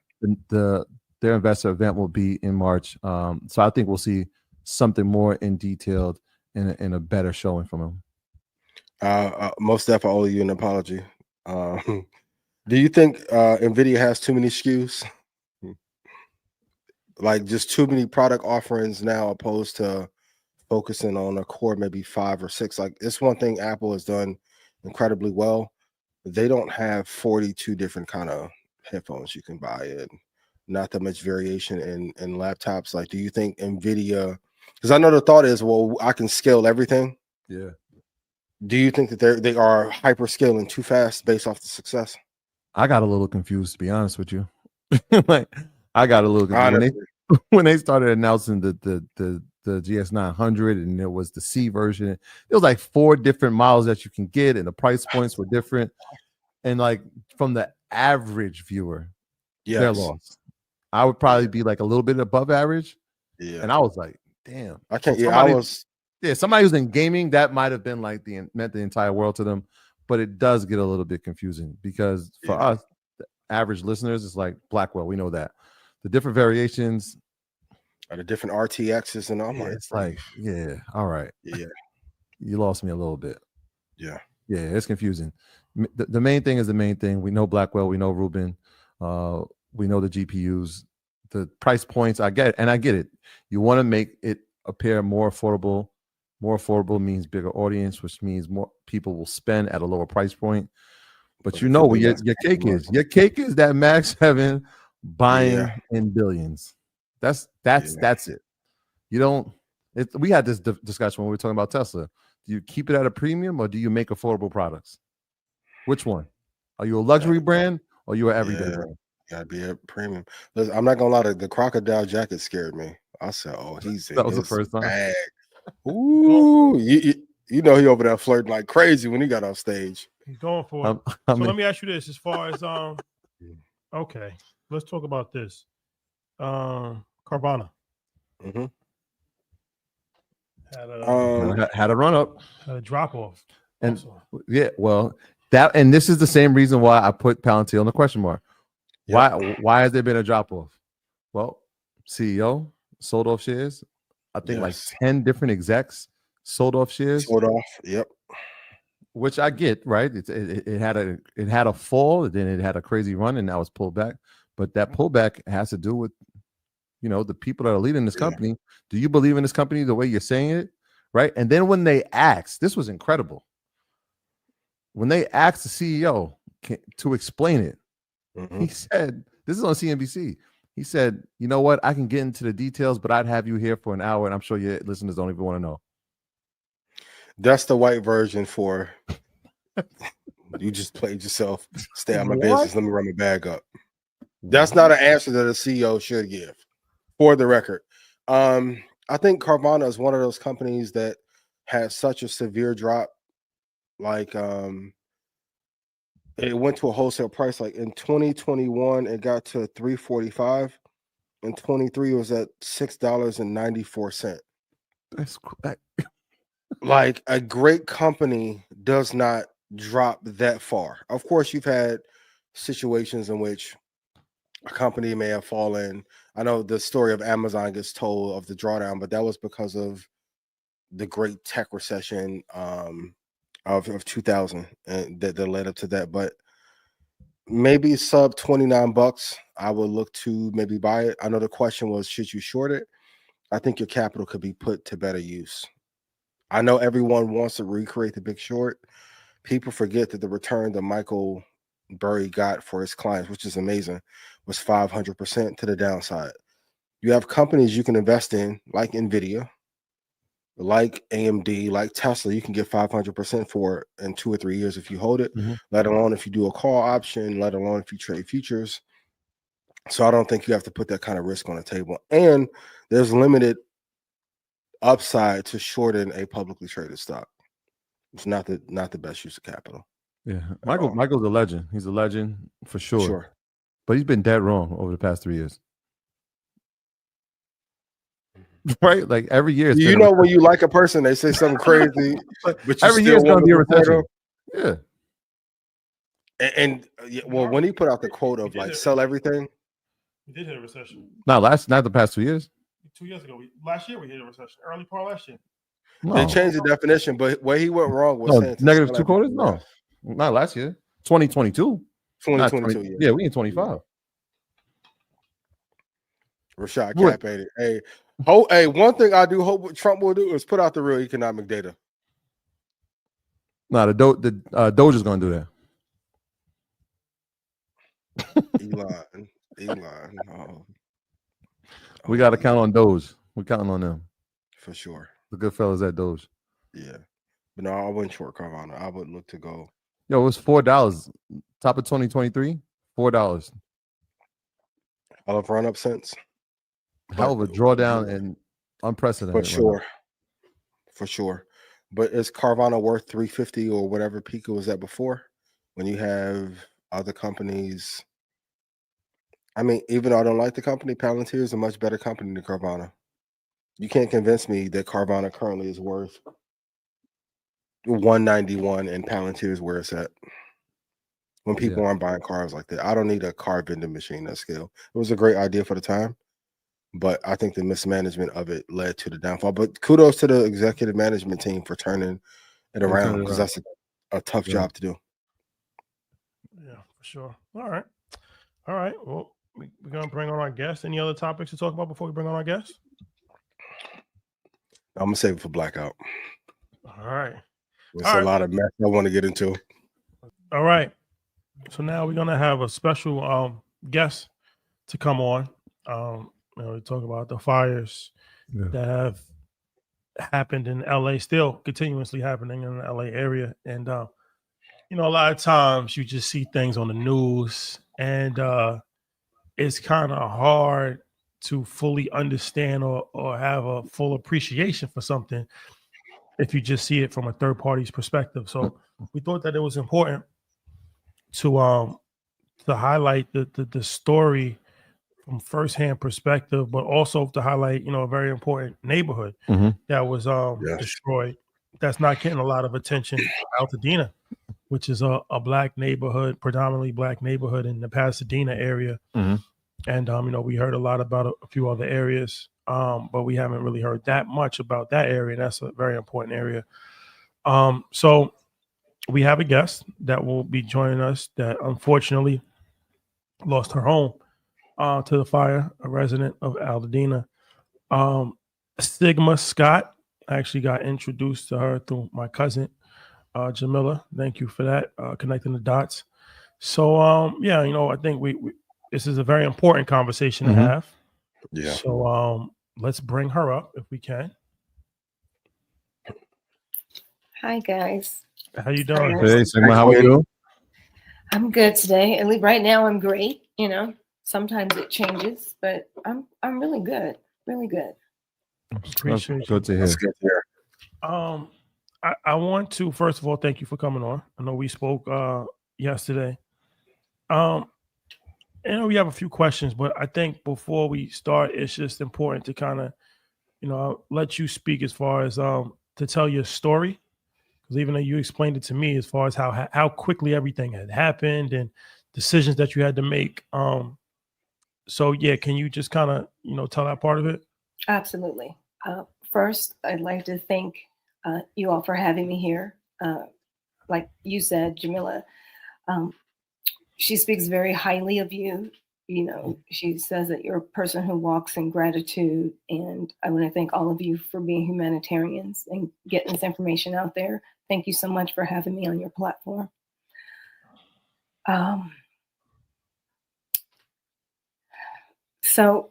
their investor event will be in March. So I think we'll see something more in detailed and a better showing from him.
Most definitely, I owe you an apology. Do you think Nvidia has too many SKUs? Like, just too many product offerings now, opposed to focusing on a core, maybe 5 or 6. Like, it's one thing Apple has done incredibly well. They don't have 42 different kind of headphones you can buy, and not that much variation in laptops. Like, do you think Nvidia, because I know the thought is, well, I can scale everything.
Yeah.
Do you think that they are hyper scaling too fast based off the success?
I got a little confused, to be honest with you. Like, I got a little confused when they started announcing the GS900, and it was the C version. It was like 4 different models that you can get, and the price points were different. And like, from the average viewer, they're lost. I would probably be like a little bit above average. Yeah. And I was like, damn.
I can't.
Somebody who's in gaming, that might have been like meant the entire world to them. But it does get a little bit confusing, because for us, the average listeners, it's like Blackwell. We know that. The different variations,
the different RTXs and all.
Yeah, it's like, yeah, all right.
Yeah.
You lost me a little bit.
Yeah.
Yeah, it's confusing. The main thing is the main thing. We know Blackwell, we know Rubin, we know the GPUs, the price points. I get it, and I get it. You want to make it appear more affordable. More affordable means bigger audience, which means more people will spend at a lower price point. But you know what your cake is. Your cake is that Mag 7 buying in billions. That's it. You don't. We had this discussion when we were talking about Tesla. Do you keep it at a premium or do you make affordable products? Which one? Are you a luxury brand or are you an everyday brand?
Gotta be a premium. Listen, I'm not gonna lie, the crocodile jacket scared me. I said, "Oh, he's in his bag." Ooh, you know he over there flirting like crazy when he got off stage.
He's going for it. So let me ask you this: as far as okay, let's talk about this. Carvana.
Mm-hmm.
Had a run up,
had a drop off,
and yeah, well, and this is the same reason why I put Palantir on the question mark. Yep. Why has there been a drop off? Well, CEO sold off shares. I think like 10 different execs sold off shares.
Yep.
Which I get, right? It had a fall, then it had a crazy run, and now it's pulled back. But that pullback has to do with, the people that are leading this company. Do you believe in this company the way you're saying it, right? And then when they asked, this was incredible. When they asked the CEO to explain it, he said, "This is on CNBC." He said, "You know what? I can get into the details, but I'd have you here for an hour, and I'm sure your listeners don't even want to know."
That's the white version for you just played yourself. Stay out of my business. Let me run my bag up. That's not an answer that a CEO should give, for the record. I think Carvana is one of those companies that has such a severe drop. Like, it went to a wholesale price. Like in 2021, it got to $3.45. In 23, it was at $6.94.
That's
like a great company does not drop that far. Of course, you've had situations in which a company may have fallen. I know the story of Amazon gets told of the drawdown, but that was because of the great tech recession of 2000 and that led up to that. But maybe sub $29, I would look to maybe buy it. I know the question was, should you short it? I think your capital could be put to better use. I know everyone wants to recreate the Big Short. People forget that the return that Michael Burry got for his clients, which is amazing, was 500% to the downside. You have companies you can invest in, like Nvidia, like AMD, like Tesla. You can get 500% for it in 2 or 3 years if you hold it, let alone if you do a call option, let alone if you trade futures. So I don't think you have to put that kind of risk on the table. And there's limited upside to shorten a publicly traded stock. It's not the best use of capital.
Yeah, Michael's a legend. He's a legend for sure. But he's been dead wrong over the past 3 years. Right? Like every year.
When you like a person, they say something crazy, but
every year is going to be a recession. Yeah.
And when he put out the quote of like sell everything,
we did hit a recession.
Not the past 2 years.
2 years ago, last year we hit a recession. Early part last year.
No.
They changed the definition, but where he went wrong was saying
negative 2 quarters. No, not last year. 2022.
2022.
Yeah, we in 25.
Rashad Cap-ated. Hey, one thing I do hope what Trump will do is put out the real economic data.
No, the Doge is going to do
that. Elon. Oh.
We got to count on Doge. We're counting on them.
For sure.
The good fellas at Doge.
Yeah. But no, I wouldn't short Carvana. I would look to go.
Yo, it was $4. Top of 2023, $4.
I'll have run up since.
Hell of a drawdown and unprecedented.
For sure. But is Carvana worth $350 or whatever peak it was at before? When you have other companies. I mean, even though I don't like the company, Palantir is a much better company than Carvana. You can't convince me that Carvana currently is worth $191 and Palantir is where it's at. When people aren't buying cars like that, I don't need a car vending machine at scale. It was a great idea for the time, but I think the mismanagement of it led to the downfall. But kudos to the executive management team for turning it around, because that's a tough job to do.
Yeah, for sure. All right. Well, we're gonna bring on our guests. Any other topics to talk about before we bring on our guests?
I'm gonna save it for blackout.
All right.
There's a lot of mess I want to get into.
All right. So now we're gonna have a special guest to come on. We talk about the fires that have happened in LA, still continuously happening in the LA area. And a lot of times you just see things on the news, and it's kind of hard to fully understand or have a full appreciation for something if you just see it from a third party's perspective. So we thought that it was important to highlight the story from firsthand perspective, but also to highlight, a very important neighborhood that was destroyed. That's not getting a lot of attention. Altadena, which is a black neighborhood, predominantly black neighborhood in the Pasadena area. And, we heard a lot about a few other areas, but we haven't really heard that much about that area. And that's a very important area. So we have a guest that will be joining us that unfortunately lost her home to the fire, a resident of Altadena. Sigma Scott. I actually got introduced to her through my cousin, Jamila. Thank you for that, connecting the dots. So, I think we this is a very important conversation to have.
Yeah.
So, let's bring her up if we can.
Hi, guys.
How you doing?
Hey, Sigma, how are you?
I'm good today. At least right now, I'm great. Sometimes it changes, but I'm really good. Really good.
Appreciate it.
Good to hear.
That's good to hear.
I want to first of all thank you for coming on. I know we spoke yesterday. We have a few questions, but I think before we start, it's just important to kind of, let you speak as far as to tell your story, because even though you explained it to me as far as how quickly everything had happened and decisions that you had to make. So yeah, can you just kind of tell that part of it?
Absolutely. First, I'd like to thank you all for having me here. Like you said, Jamila, she speaks very highly of you. She says that you're a person who walks in gratitude. And I want to thank all of you for being humanitarians and getting this information out there. Thank you so much for having me on your platform. So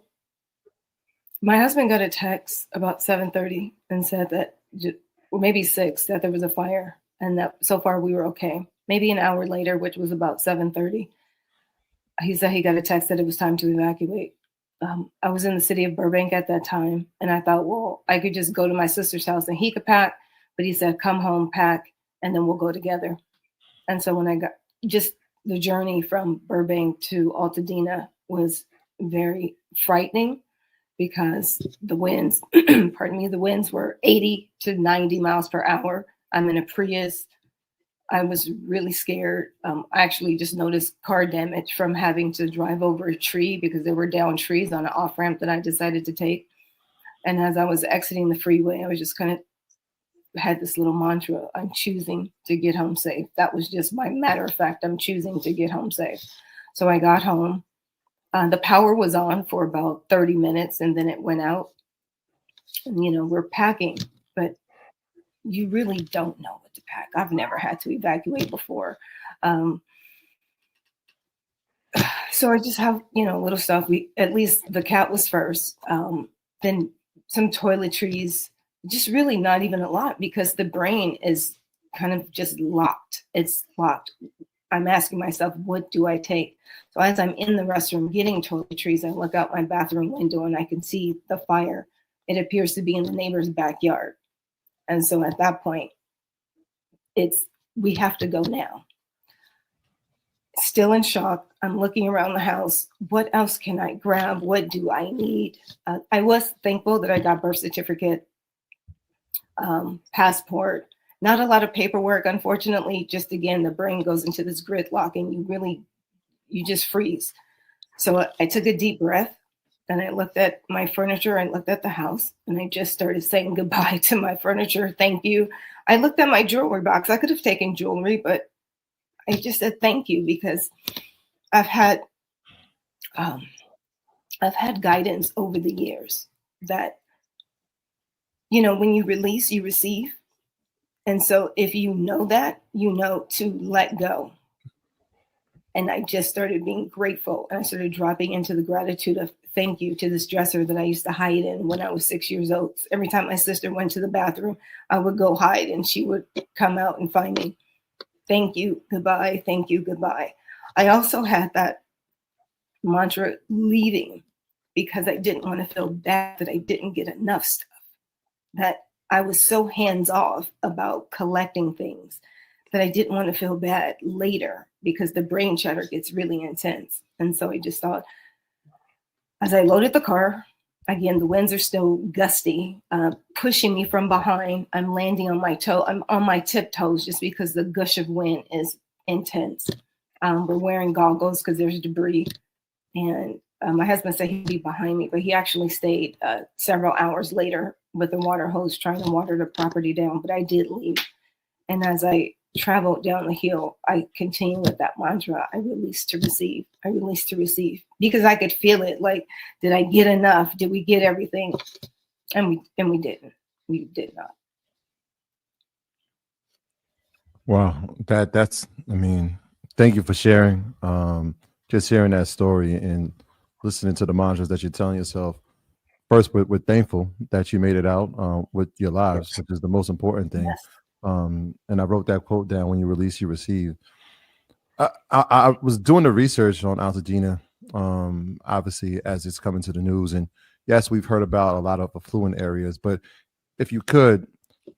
my husband got a text about 7:30 and said that, or maybe 6, that there was a fire and that so far we were okay. Maybe an hour later, which was about 7:30, he said he got a text that it was time to evacuate. I was in the city of Burbank at that time, and I thought, well, I could just go to my sister's house and he could pack, but he said, come home, pack, and then we'll go together. And so when I got, just the journey from Burbank to Altadena was very frightening because the winds, the winds were 80 to 90 miles per hour. I'm in a Prius. I was really scared. I actually just noticed car damage from having to drive over a tree because there were down trees on an off ramp that I decided to take. And as I was exiting the freeway, I was just kind of had this little mantra: I'm choosing to get home safe. That was just my matter of fact. I'm choosing to get home safe. So I got home. The power was on for about 30 minutes and then it went out. And, we're packing, but you really don't know what to pack. I've never had to evacuate before. So I just have, little stuff. At least the cat was first. Then some toiletries, just really not even a lot because the brain is kind of just locked. It's locked. I'm asking myself, what do I take? So as I'm in the restroom getting toiletries, I look out my bathroom window and I can see the fire. It appears to be in the neighbor's backyard. And so at that point, we have to go now. Still in shock. I'm looking around the house. What else can I grab? What do I need? I was thankful that I got birth certificate, passport. Not a lot of paperwork, unfortunately. Just again, the brain goes into this gridlock and you just freeze. So I took a deep breath and I looked at my furniture, I looked at the house, and I just started saying goodbye to my furniture. Thank you. I looked at my jewelry box. I could have taken jewelry, but I just said thank you, because I've had guidance over the years that, you know, when you release, you receive. And so if you know that, you know to let go. And I just started being grateful, and I started dropping into the gratitude of thank you to this dresser that I used to hide in when I was 6 years old. Every time my sister went to the bathroom, I would go hide and she would come out and find me. Thank you, goodbye, thank you, goodbye. I also had that mantra leaving because I didn't want to feel bad that I didn't get enough stuff, that I was so hands off about collecting things that I didn't want to feel bad later, because the brain chatter gets really intense. And so I just thought, as I loaded the car, again, the winds are still gusty, pushing me from behind. I'm landing on my toe. I'm on my tiptoes just because the gush of wind is intense. We're wearing goggles because there's debris. And my husband said he'd be behind me, but he actually stayed several hours later with the water hose trying to water the property down. But I did leave. And as I traveled down the hill, I continued with that mantra. I release to receive. I release to receive, because I could feel it. Like, did I get enough? Did we get everything? And we didn't. We did not.
Wow, that's. I mean, thank you for sharing. Just hearing that story and listening to the mantras that you're telling yourself. First, we're thankful that you made it out with your lives, which is the most important thing.
Yes.
And I wrote that quote down: when you release, you receive. I was doing the research on Altadena, obviously, as it's coming to the news. And yes, we've heard about a lot of affluent areas, but if you could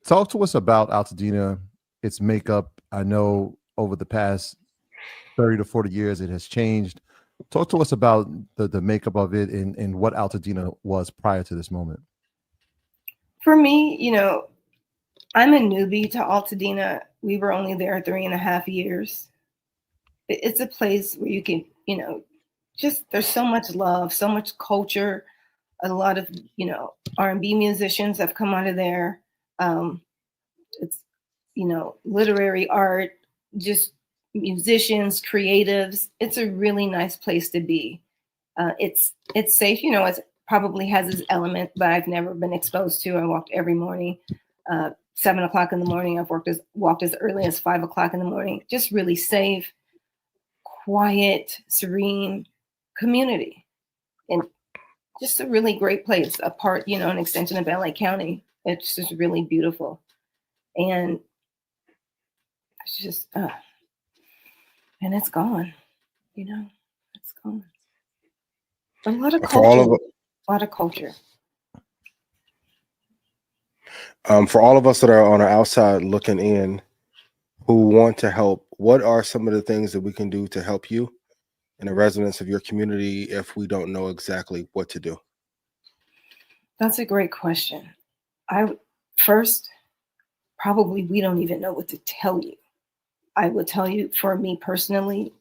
talk to us about Altadena, its makeup. I know over the past 30 to 40 years, it has changed. Talk to us about the makeup of it and what Altadena was prior to this moment.
For me, you know, I'm a newbie to Altadena. We were only there 3.5 years. It's a place where you can, you know, just there's so much love, so much culture. A lot of, you know, R&B musicians have come out of there. It's, you know, literary art, just musicians, creatives. It's a really nice place to be. It's safe, you know, it probably has its element, but I've never been exposed to. I walked every morning. 7 o'clock in the morning. I've walked as early as 5 o'clock in the morning. Just really safe, quiet, serene community, and just a really great place. A part, you know, an extension of LA County. It's just really beautiful, and it's just, and it's gone. You know, it's gone. A lot of culture. A lot of culture.
For all of us that are on the outside looking in, who want to help, what are some of the things that we can do to help you and the residents of your community if we don't know exactly what to do?
That's a great question. First, probably we don't even know what to tell you. I will tell you, for me personally,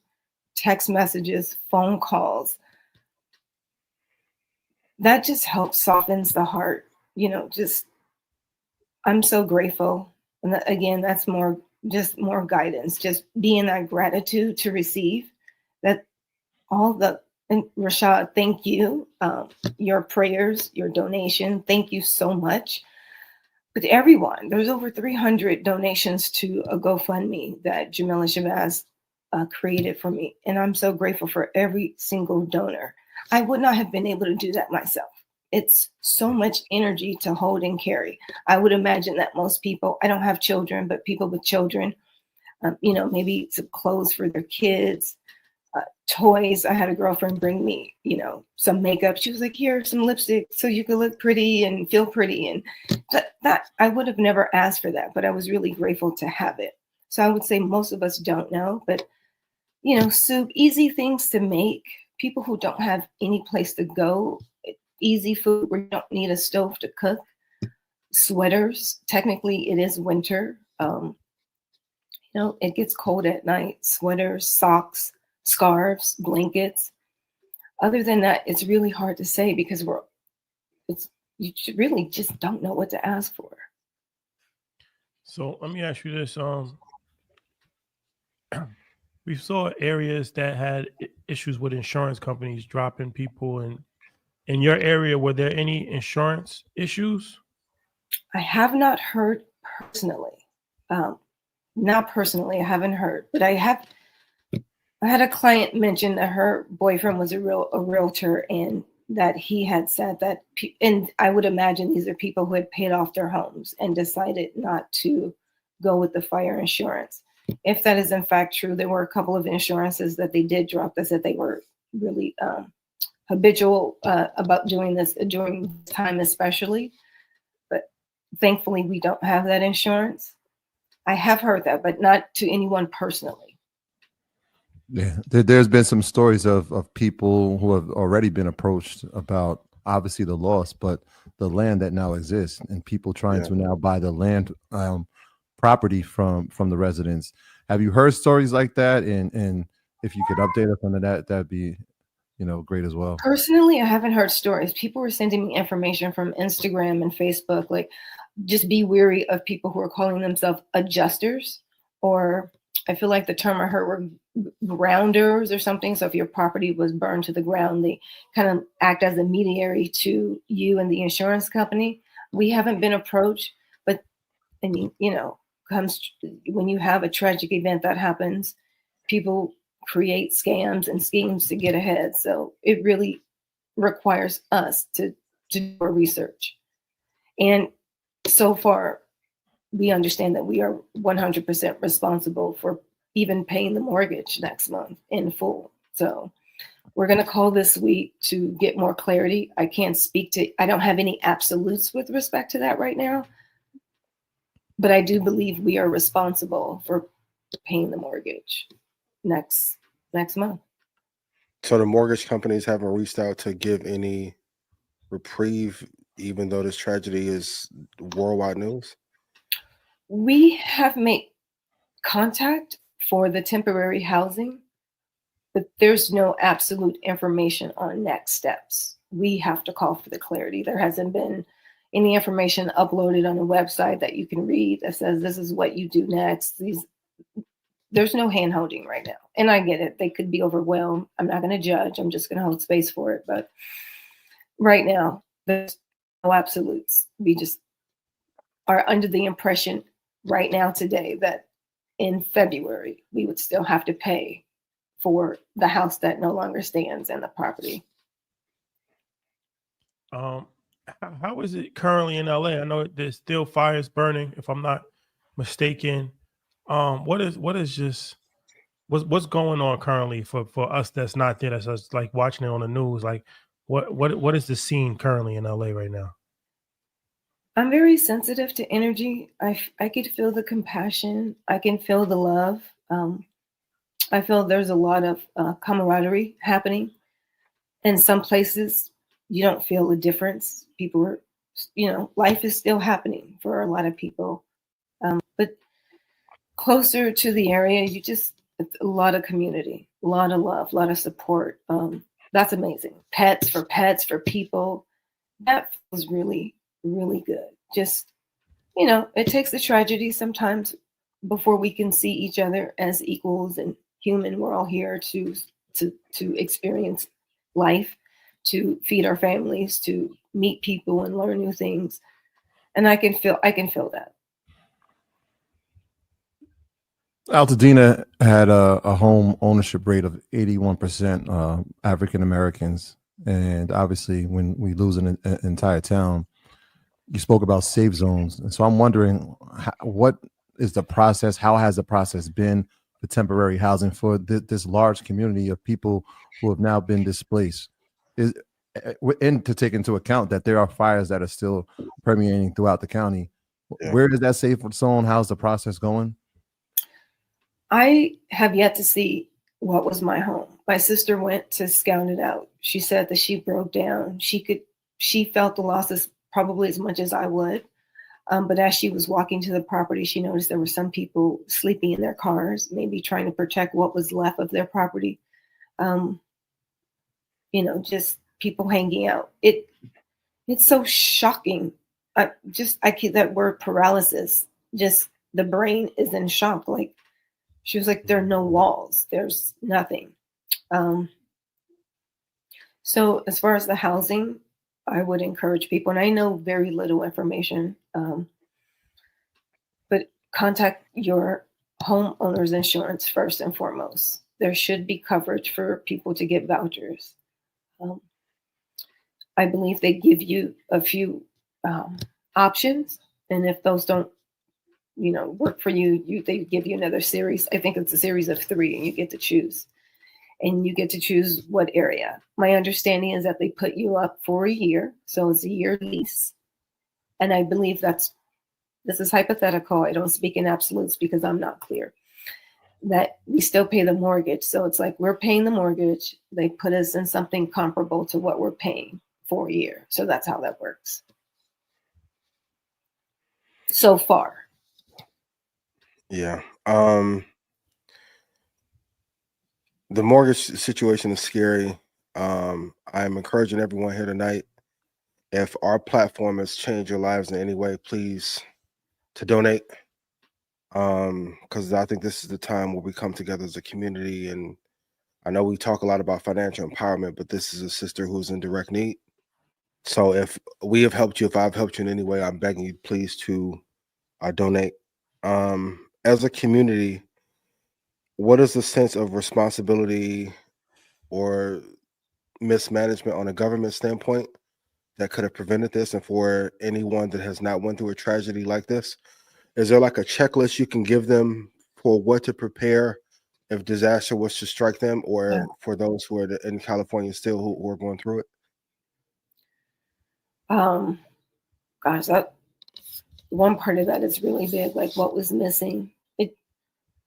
text messages, phone calls, that just helps softens the heart. You know, just, I'm so grateful. And again, that's more guidance, just be in that gratitude to receive that and Rashad, thank you. Your prayers, your donation, thank you so much. But everyone, there's over 300 donations to a GoFundMe that Jamila Shabazz created for me. And I'm so grateful for every single donor. I would not have been able to do that myself. It's so much energy to hold and carry. I would imagine that most people, I don't have children, but people with children, you know, maybe some clothes for their kids, toys. I had a girlfriend bring me, you know, some makeup. She was like, here, some lipstick so you could look pretty and feel pretty. And that I would have never asked for that, but I was really grateful to have it. So I would say most of us don't know, but, you know, soup, easy things to make. People who don't have any place to go, easy food where you don't need a stove to cook. Sweaters, technically it is winter. You know, it gets cold at night. Sweaters, socks, scarves, blankets. Other than that, it's really hard to say because you really just don't know what to ask for.
So let me ask you this: we saw areas that had issues with insurance companies dropping people, and in your area, were there any insurance issues?
I have not heard personally. Not personally, I haven't heard, but I had a client mention that her boyfriend was a realtor, and that he had said that, and I would imagine these are people who had paid off their homes and decided not to go with the fire insurance. If that is in fact true, there were a couple of insurances that they did drop that said they were really habitual about doing this during time especially. But thankfully, we don't have that insurance. I have heard that, but not to anyone personally.
Yeah, there's been some stories of people who have already been approached about obviously the loss, but the land that now exists, and people trying to now buy the land property from the residents. Have you heard stories like that? And if you could update us on that'd be great as well.
Personally, I haven't heard stories. People were sending me information from Instagram and Facebook, like just be wary of people who are calling themselves adjusters, or I feel like the term I heard were grounders or something. So if your property was burned to the ground, they kind of act as a mediary to you and the insurance company. We haven't been approached, but I mean, comes when you have a tragic event that happens, people create scams and schemes to get ahead. So it really requires us to do our research. And so far, we understand that we are 100% responsible for even paying the mortgage next month in full. So we're going to call this week to get more clarity. I don't have any absolutes with respect to that right now, but I do believe we are responsible for paying the mortgage next month.
So the mortgage companies haven't reached out to give any reprieve, even though this tragedy is worldwide news?
We have made contact for the temporary housing, but there's no absolute information on next steps. We have to call for the clarity. There hasn't been any information uploaded on a website that you can read that says this is what you do next. There's no hand-holding right now. And I get it. They could be overwhelmed. I'm not going to judge. I'm just going to hold space for it. But right now, there's no absolutes. We just are under the impression right now today that in February, we would still have to pay for the house that no longer stands and the property.
How is it currently in LA? I know there's still fires burning, if I'm not mistaken. What's going on currently for us that's not there, that's just like watching it on the news? Like what is the scene currently in LA right now?
I'm very sensitive to energy. I could feel the compassion. I can feel the love. I feel there's a lot of camaraderie happening. In some places, you don't feel a difference. People are, life is still happening for a lot of people. But closer to the area, a lot of community, a lot of love, a lot of support. That's amazing. Pets for people. That feels really, really good. Just, it takes a tragedy sometimes before we can see each other as equals and human. We're all here to experience life, to feed our families, to meet people and learn new things. And I can feel that.
Altadena had a home ownership rate of 81% African Americans. And obviously when we lose an entire town, you spoke about safe zones. And so I'm wondering, what is the process? How has the process been for temporary housing for this large community of people who have now been displaced? And to take into account that there are fires that are still permeating throughout the county. Yeah. Where is that safe zone? How's the process going?
I have yet to see what was my home. My sister went to scout it out. She said that she broke down. She felt the losses probably as much as I would. But as she was walking to the property, she noticed there were some people sleeping in their cars, maybe trying to protect what was left of their property. just people hanging out. It's so shocking. I keep that word paralysis. Just the brain is in shock. Like she was like, there are no walls. There's nothing. So as far as the housing, I would encourage people, and I know very little information, but contact your homeowner's insurance first and foremost. There should be coverage for people to get vouchers. I believe they give you a few options, and if those don't, work for you, they give you another series. I think it's a series of 3, and you get to choose. And you get to choose what area. My understanding is that they put you up for a year, so it's a year lease. And I believe this is hypothetical. I don't speak in absolutes because I'm not clear. That we still pay the mortgage. So it's like we're paying the mortgage. They put us in something comparable to what we're paying for a year. So that's how that works. So far.
Yeah. The mortgage situation is scary. I'm encouraging everyone here tonight, if our platform has changed your lives in any way, please to donate. Because I think this is the time where we come together as a community. And I know we talk a lot about financial empowerment, but this is a sister who's in direct need. So if we have helped you, if I've helped you in any way, I'm begging you, please to donate. As a community, what is the sense of responsibility or mismanagement on a government standpoint that could have prevented this? And for anyone that has not went through a tragedy like this, is there like a checklist you can give them for what to prepare if disaster was to strike them, or for those who are in California still who are going through it?
Gosh, that one part of that is really big. Like what was missing.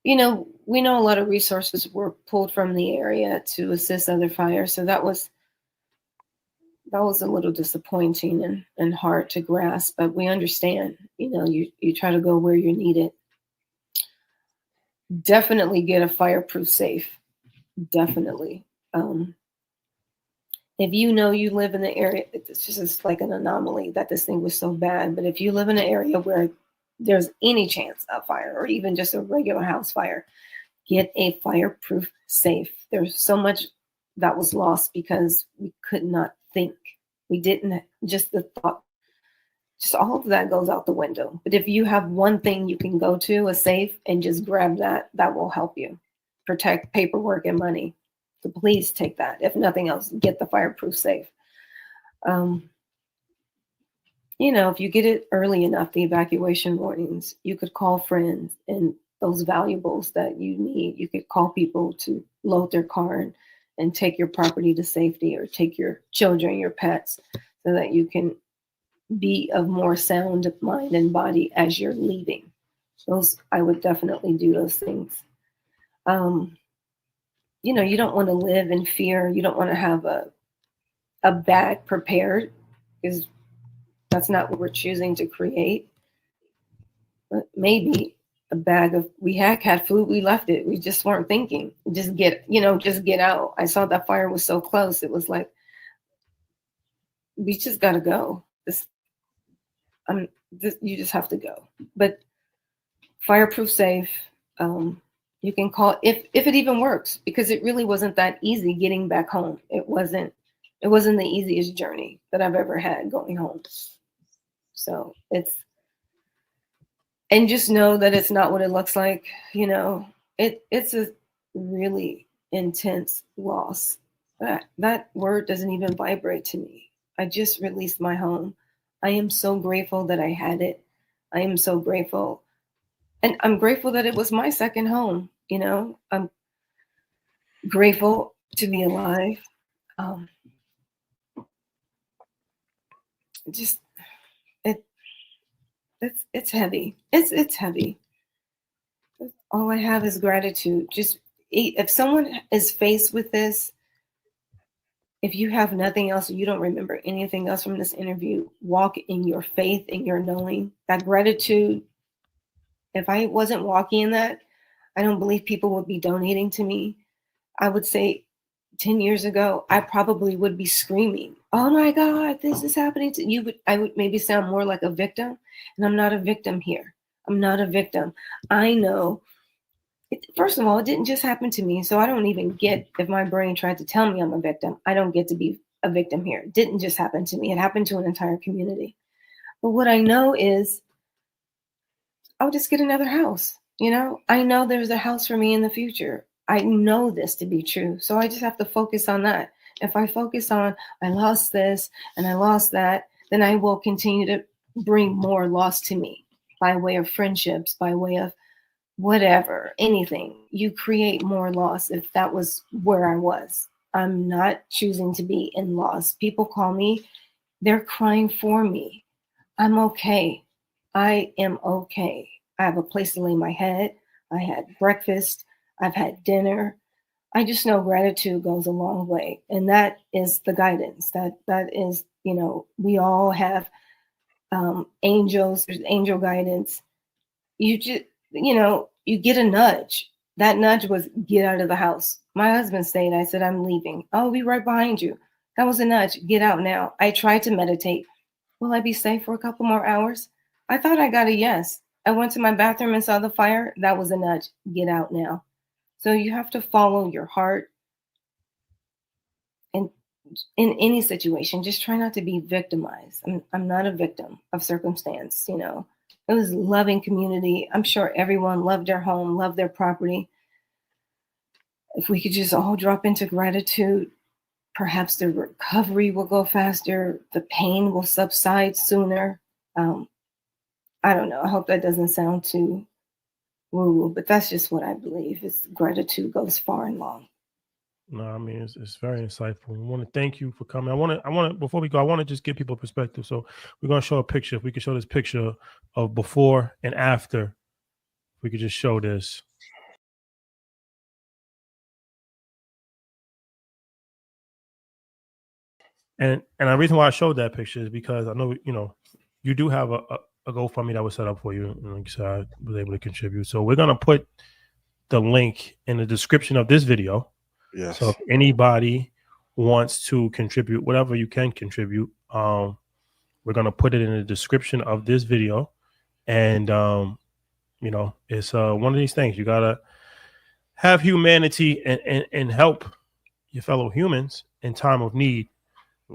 We know a lot of resources were pulled from the area to assist other fires. So that was a little disappointing and hard to grasp, but we understand, you try to go where you're needed. Definitely get a fireproof safe. Definitely. If you live in the area, it's just like an anomaly that this thing was so bad. But if you live in an area where there's any chance of fire, or even just a regular house fire, get a fireproof safe. There's so much that was lost because we could not think. We didn't, just the thought, just all of that goes out the window. But if you have one thing you can go to, a safe, and just grab that will help you protect paperwork and money. So please take that. If nothing else, get the fireproof safe. If you get it early enough, the evacuation warnings, you could call friends and those valuables that you need. You could call people to load their car and take your property to safety, or take your children, your pets, so that you can be of more sound mind and body as you're leaving. I would definitely do those things. You don't want to live in fear. You don't want to have a bag prepared, because that's not what we're choosing to create. But maybe a bag of, we had food, we left it. We just weren't thinking. Just get out. I saw that fire was so close. It was like, we just got to go. You just have to go. But fireproof safe, you can call if it even works, because it really wasn't that easy getting back home. It wasn't the easiest journey that I've ever had going home. So and just know that it's not what it looks like. It's a really intense loss. That word doesn't even vibrate to me. I just released my home. I am so grateful that I had it. I am so grateful. And I'm grateful that it was my second home. I'm grateful to be alive. It's heavy. It's heavy. All I have is gratitude. Just if someone is faced with this, if you have nothing else, you don't remember anything else from this interview, walk in your faith and your knowing. That gratitude, if I wasn't walking in that, I don't believe people would be donating to me. I would say 10 years ago, I probably would be screaming, "Oh my God, this is happening to you." I would maybe sound more like a victim, and I'm not a victim here. I'm not a victim. I know, first of all, it didn't just happen to me, so I don't even get, if my brain tried to tell me I'm a victim, I don't get to be a victim here. It didn't just happen to me. It happened to an entire community. But what I know is I'll just get another house. I know there's a house for me in the future. I know this to be true. So I just have to focus on that. If I focus on, I lost this and I lost that, then I will continue to bring more loss to me by way of friendships, by way of whatever, anything. You create more loss if that was where I was. I'm not choosing to be in loss. People call me, they're crying for me. I'm okay. I am okay. I have a place to lay my head. I had breakfast. I've had dinner. I just know gratitude goes a long way. And that is the guidance. That is, we all have angels. There's angel guidance. You just, you get a nudge. That nudge was get out of the house. My husband stayed. I said, I'm leaving. I'll be right behind you. That was a nudge. Get out now. I tried to meditate. Will I be safe for a couple more hours? I thought I got a yes. I went to my bathroom and saw the fire. That was a nudge. Get out now. So you have to follow your heart. And in any situation, just try not to be victimized. I'm not a victim of circumstance. It was a loving community. I'm sure everyone loved their home, loved their property. If we could just all drop into gratitude, perhaps the recovery will go faster. The pain will subside sooner. I don't know. I hope that doesn't sound too woo-woo, but that's just what I believe. Is gratitude goes far and long.
No, I mean it's very insightful. I want to thank you for coming. I want to before we go, I want to just give people perspective. So we're gonna show a picture. If we could show this picture of before and after, if we could just show this. And the reason why I showed that picture is because I know you do have a GoFundMe that was set up for you. And like you said, I was able to contribute. So we're gonna put the link in the description of this video.
Yes.
So if anybody wants to contribute, whatever you can contribute, we're gonna put it in the description of this video. And it's one of these things. You gotta have humanity and help your fellow humans in time of need.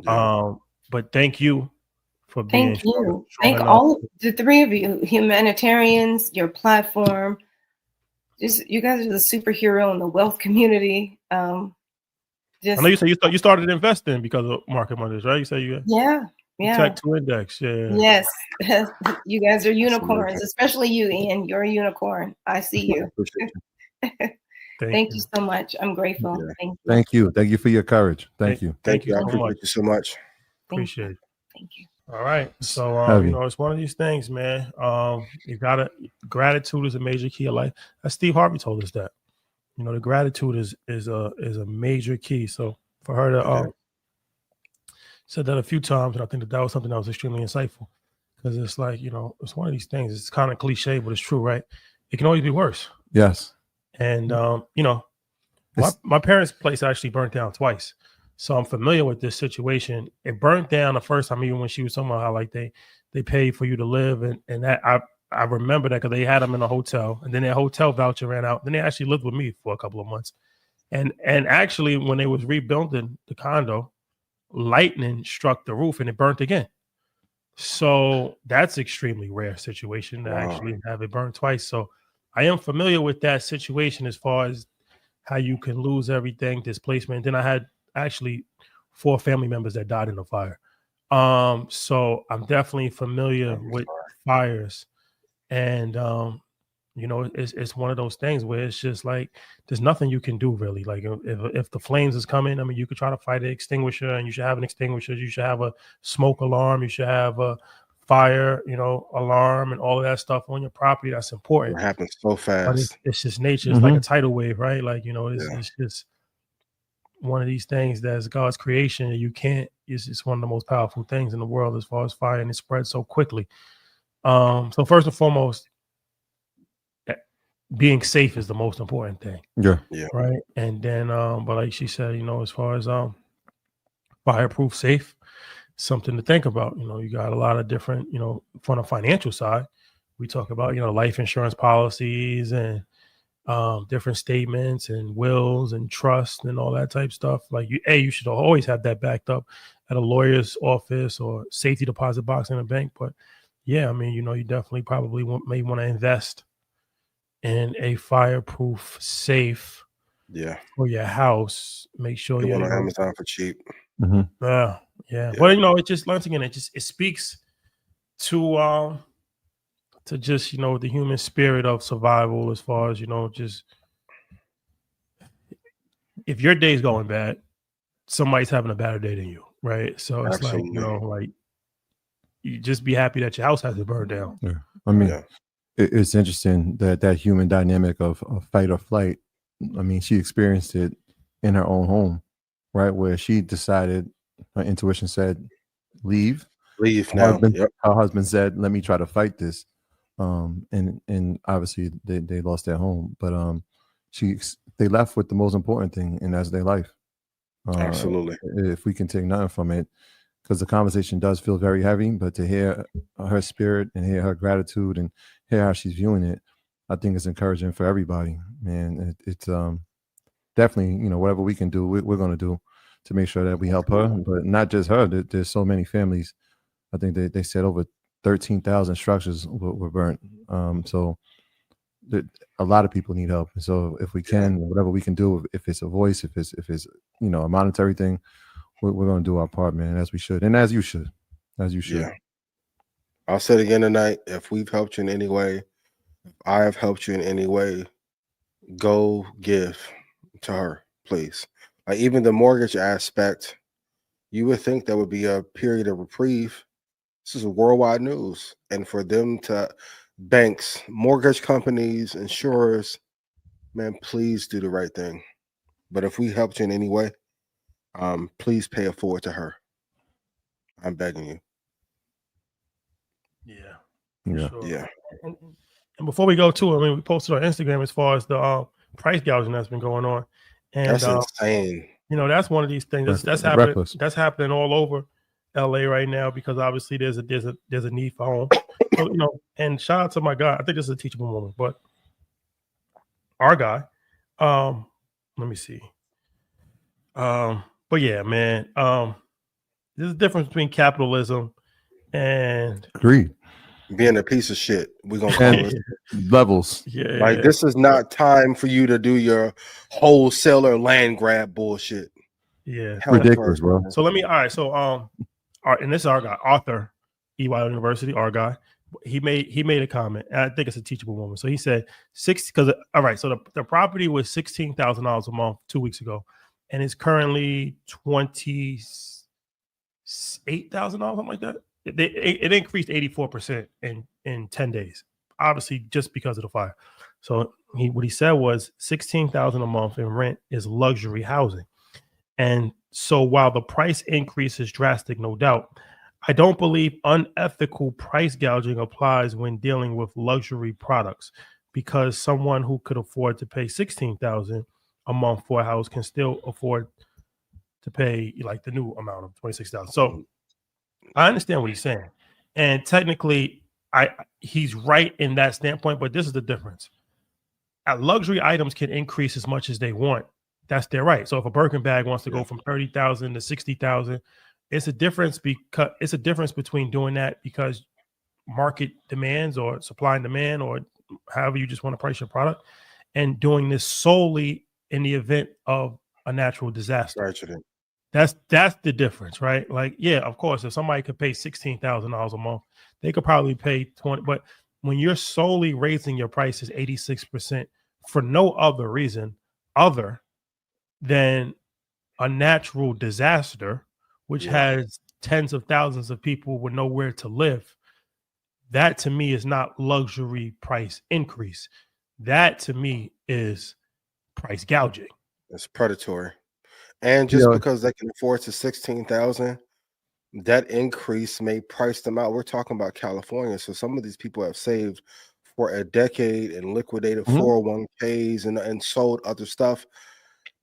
Yeah. But thank you for being.
Thank you. Thank all the three of you, humanitarians, your platform. Just you guys are the superhero in the wealth community.
I know you said you started investing because of market monitors, right? You said
yeah.
Tech to index, yeah.
Yes, you guys are unicorns, especially you, Ian. You're a unicorn. I see you. Thank you so much. I'm grateful.
Yeah.
Thank you.
Thank you for your courage. Thank you.
Thank you. I appreciate you so much.
Appreciate it.
Thank you.
All right. So it's one of these things, man. Gratitude is a major key of life. As Steve Harvey told us that. The gratitude is a major key. So for her to said that a few times, and I think that was something that was extremely insightful. Because it's like, it's one of these things. It's kind of cliche, but it's true, right? It can always be worse.
Yes.
And my parents' place actually burnt down twice. So I'm familiar with this situation. It burnt down the first time, even when she was talking about how like they paid for you to live, and that I remember that because they had them in a hotel, and then their hotel voucher ran out. Then they actually lived with me for a couple of months, and actually when they was rebuilding the condo, lightning struck the roof and it burnt again. So that's extremely rare situation to actually have it burn twice. So I am familiar with that situation as far as how you can lose everything, displacement. Then I had actually 4 family members that died in the fire. So I'm definitely familiar with fires. And it's one of those things where it's just like there's nothing you can do really. Like if the flames is coming, I mean, you could try to fight an extinguisher, and you should have an extinguisher. You should have a smoke alarm. You should have a fire, alarm, and all of that stuff on your property. That's important.
It happens so fast.
But it's just nature. It's like a tidal wave, right? Like it's just one of these things that's God's creation. And you can't. It's just one of the most powerful things in the world as far as fire, and it spreads so quickly. So first and foremost, being safe is the most important thing.
Yeah.
Right. And then, but like she said, as far as fireproof safe, something to think about. You got a lot of different, from the financial side, we talk about, life insurance policies and different statements and wills and trust and all that type stuff. Like you should always have that backed up at a lawyer's office or safety deposit box in a bank. But yeah, I mean, you definitely probably may want to invest in a fireproof safe for your house. Make sure
you want on Amazon for cheap.
Mm-hmm.
Yeah. But it just once again, it speaks to just the human spirit of survival, as far as just if your day's going bad, somebody's having a better day than you, right? So it's
Absolutely.
like you just be happy that your house hasn't burned down.
Yeah. I mean, it's interesting that human dynamic of fight or flight. I mean, she experienced it in her own home, right, where she decided, her intuition said, leave
now.
Her husband said, let me try to fight this. And obviously they lost their home, but they left with the most important thing, and that's their life.
Absolutely.
If we can take nothing from it, because the conversation does feel very heavy, but to hear her spirit and hear her gratitude and hear how she's viewing it, I think it's encouraging for everybody, man. It's definitely, whatever we can do, we're going to do to make sure that we help her, but not just her. There's so many families. I think they said over 13,000 structures were burnt. So a lot of people need help. And so if we can, whatever we can do, if it's a voice, if it's a monetary thing, we're going to do our part, man, as we should. And as you should. Yeah.
I'll say it again tonight. If we've helped you in any way, if I have helped you in any way, go give to her, please. Like even the mortgage aspect, you would think that would be a period of reprieve. This is worldwide news. And for them to, banks, mortgage companies, insurers, man, please do the right thing. But if we helped you in any way, please pay it forward to her. I'm begging you.
Yeah. Sure.
Yeah.
And before we go to, we posted on Instagram as far as the price gouging that's been going on. And
that's insane.
That's one of these things that's happening. Reckless. That's happening all over LA right now, because obviously there's a need for home. So, and shout out to my guy. I think this is a teachable moment, but our guy, let me see. But yeah, man, there's a difference between capitalism and
greed.
Being a piece of shit. We're gonna call it
levels.
Yeah.
Like this is not time for you to do your wholesaler land grab bullshit.
Yeah.
Ridiculous, bro.
So and this is our guy, Arthur, EY University, our guy. He made a comment, and I think it's a teachable moment. So he said so the property was $16,000 a month 2 weeks ago, and it's currently $28,000, something like that. It increased 84% in 10 days, obviously just because of the fire. So what he said was $16,000 a month in rent is luxury housing. And so while the price increase is drastic, no doubt, I don't believe unethical price gouging applies when dealing with luxury products, because someone who could afford to pay $16,000 a month for a house can still afford to pay like the new amount of $26,000. So I understand what he's saying, and technically, he's right in that standpoint. But this is the difference: luxury items can increase as much as they want. That's their right. So if a Birkin bag wants to go from 30,000 to 60,000, it's a difference between doing that because market demands or supply and demand, or however you just want to price your product, and doing this solely in the event of a natural disaster. That's the difference, right? Like, yeah, of course, if somebody could pay $16,000 a month, they could probably pay 20. But when you're solely raising your prices 86% for no other reason other than a natural disaster, which has tens of thousands of people with nowhere to live, that to me is not luxury price increase. That to me is price gouging.
It's predatory. And just because they can afford to 16,000, that increase may price them out. We're talking about California. So some of these people have saved for a decade and liquidated 401ks and sold other stuff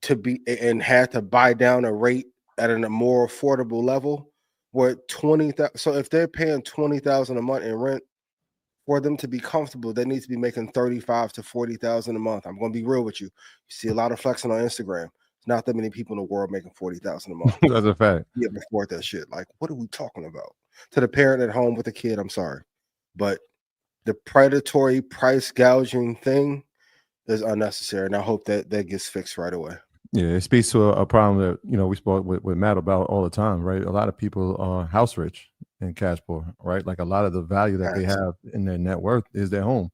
to be and had to buy down a rate at a more affordable level where 20,000. So if they're paying $20,000 a month in rent, for them to be comfortable, they need to be making $35,000 to $40,000 a month. I'm going to be real with you. You see a lot of flexing on Instagram. There's not that many people in the world making $40,000 a month.
That's a fact.
Yeah, before that shit. Like, what are we talking about? To the parent at home with a kid, I'm sorry, but the predatory price gouging thing is unnecessary, and I hope that gets fixed right away.
Yeah, it speaks to a problem that we spoke with Matt about all the time, right? A lot of people are house rich and cash poor, right? Like a lot of the value that they have in their net worth is their home.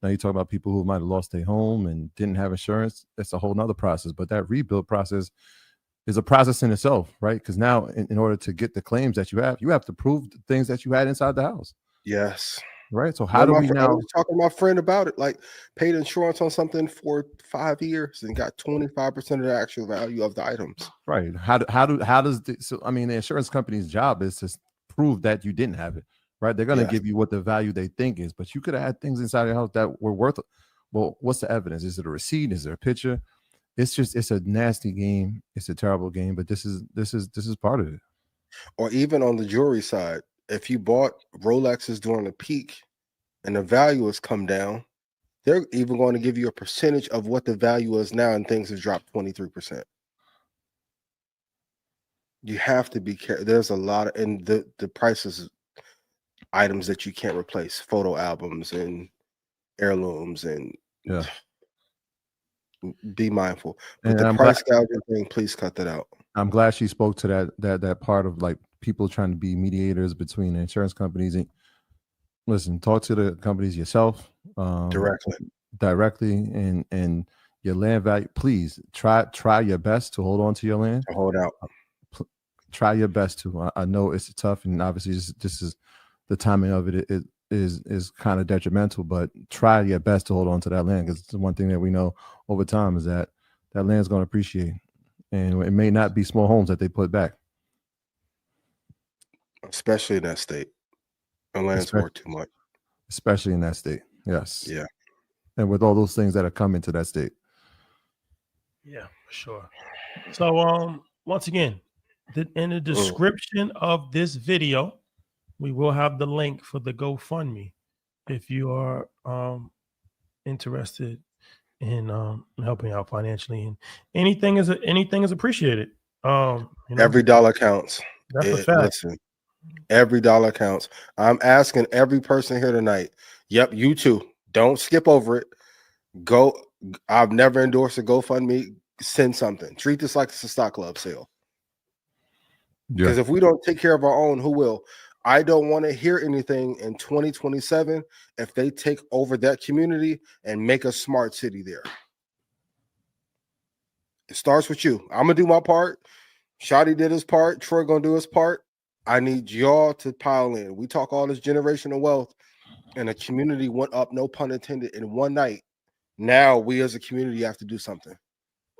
Now you talk about people who might have lost their home and didn't have insurance. That's a whole nother process. But that rebuild process is a process in itself, right? Because now in order to get the claims that you have to prove the things that you had inside the house.
Yes.
Right. So how do we now?
I was talking to my friend about it, like paid insurance on something for 5 years and got 25% of the actual value of the items.
Right. How does the insurance company's job is to prove that you didn't have it, right? They're going to give you what the value they think is, but you could have had things inside your house that were worth it. Well, what's the evidence? Is it a receipt? Is there a picture? It's a nasty game. It's a terrible game, but this is part of it.
Or even on the jewelry side, if you bought Rolexes during the peak and the value has come down, they're even going to give you a percentage of what the value is now, and things have dropped 23%. You have to be careful. There's a lot of, and the prices, items that you can't replace, photo albums and heirlooms, and be mindful. But the price gouging thing, please cut that out.
I'm glad she spoke to that part of like people trying to be mediators between the insurance companies. And listen, talk to the companies yourself directly, and your land value. Please try your best to hold on to your land.
Hold out.
Try your best to. I know it's tough, and obviously this is the timing of it is kind of detrimental. But try your best to hold on to that land, because it's one thing that we know over time is that land's going to appreciate, and it may not be small homes that they put back.
Especially in that state. The land's worth too much.
Especially in that state. Yes.
Yeah.
And with all those things that are coming to that state.
Yeah, for sure. So once again, in the description of this video, we will have the link for the GoFundMe if you are interested in helping out financially, and anything is appreciated.
Every dollar counts.
That's a fact.
Listen, every dollar counts. I'm asking every person here tonight. Yep, you too. Don't skip over it. Go. I've never endorsed a GoFundMe. Send something. Treat this like it's a stock club sale. Because if we don't take care of our own, who will? I don't want to hear anything in 2027 if they take over that community and make a smart city there. It starts with you. I'm gonna do my part. Shotty did his part. Troy gonna do his part. I need y'all to pile in. We talk all this generational wealth, and the community went up, no pun intended, in one night. Now we as a community have to do something.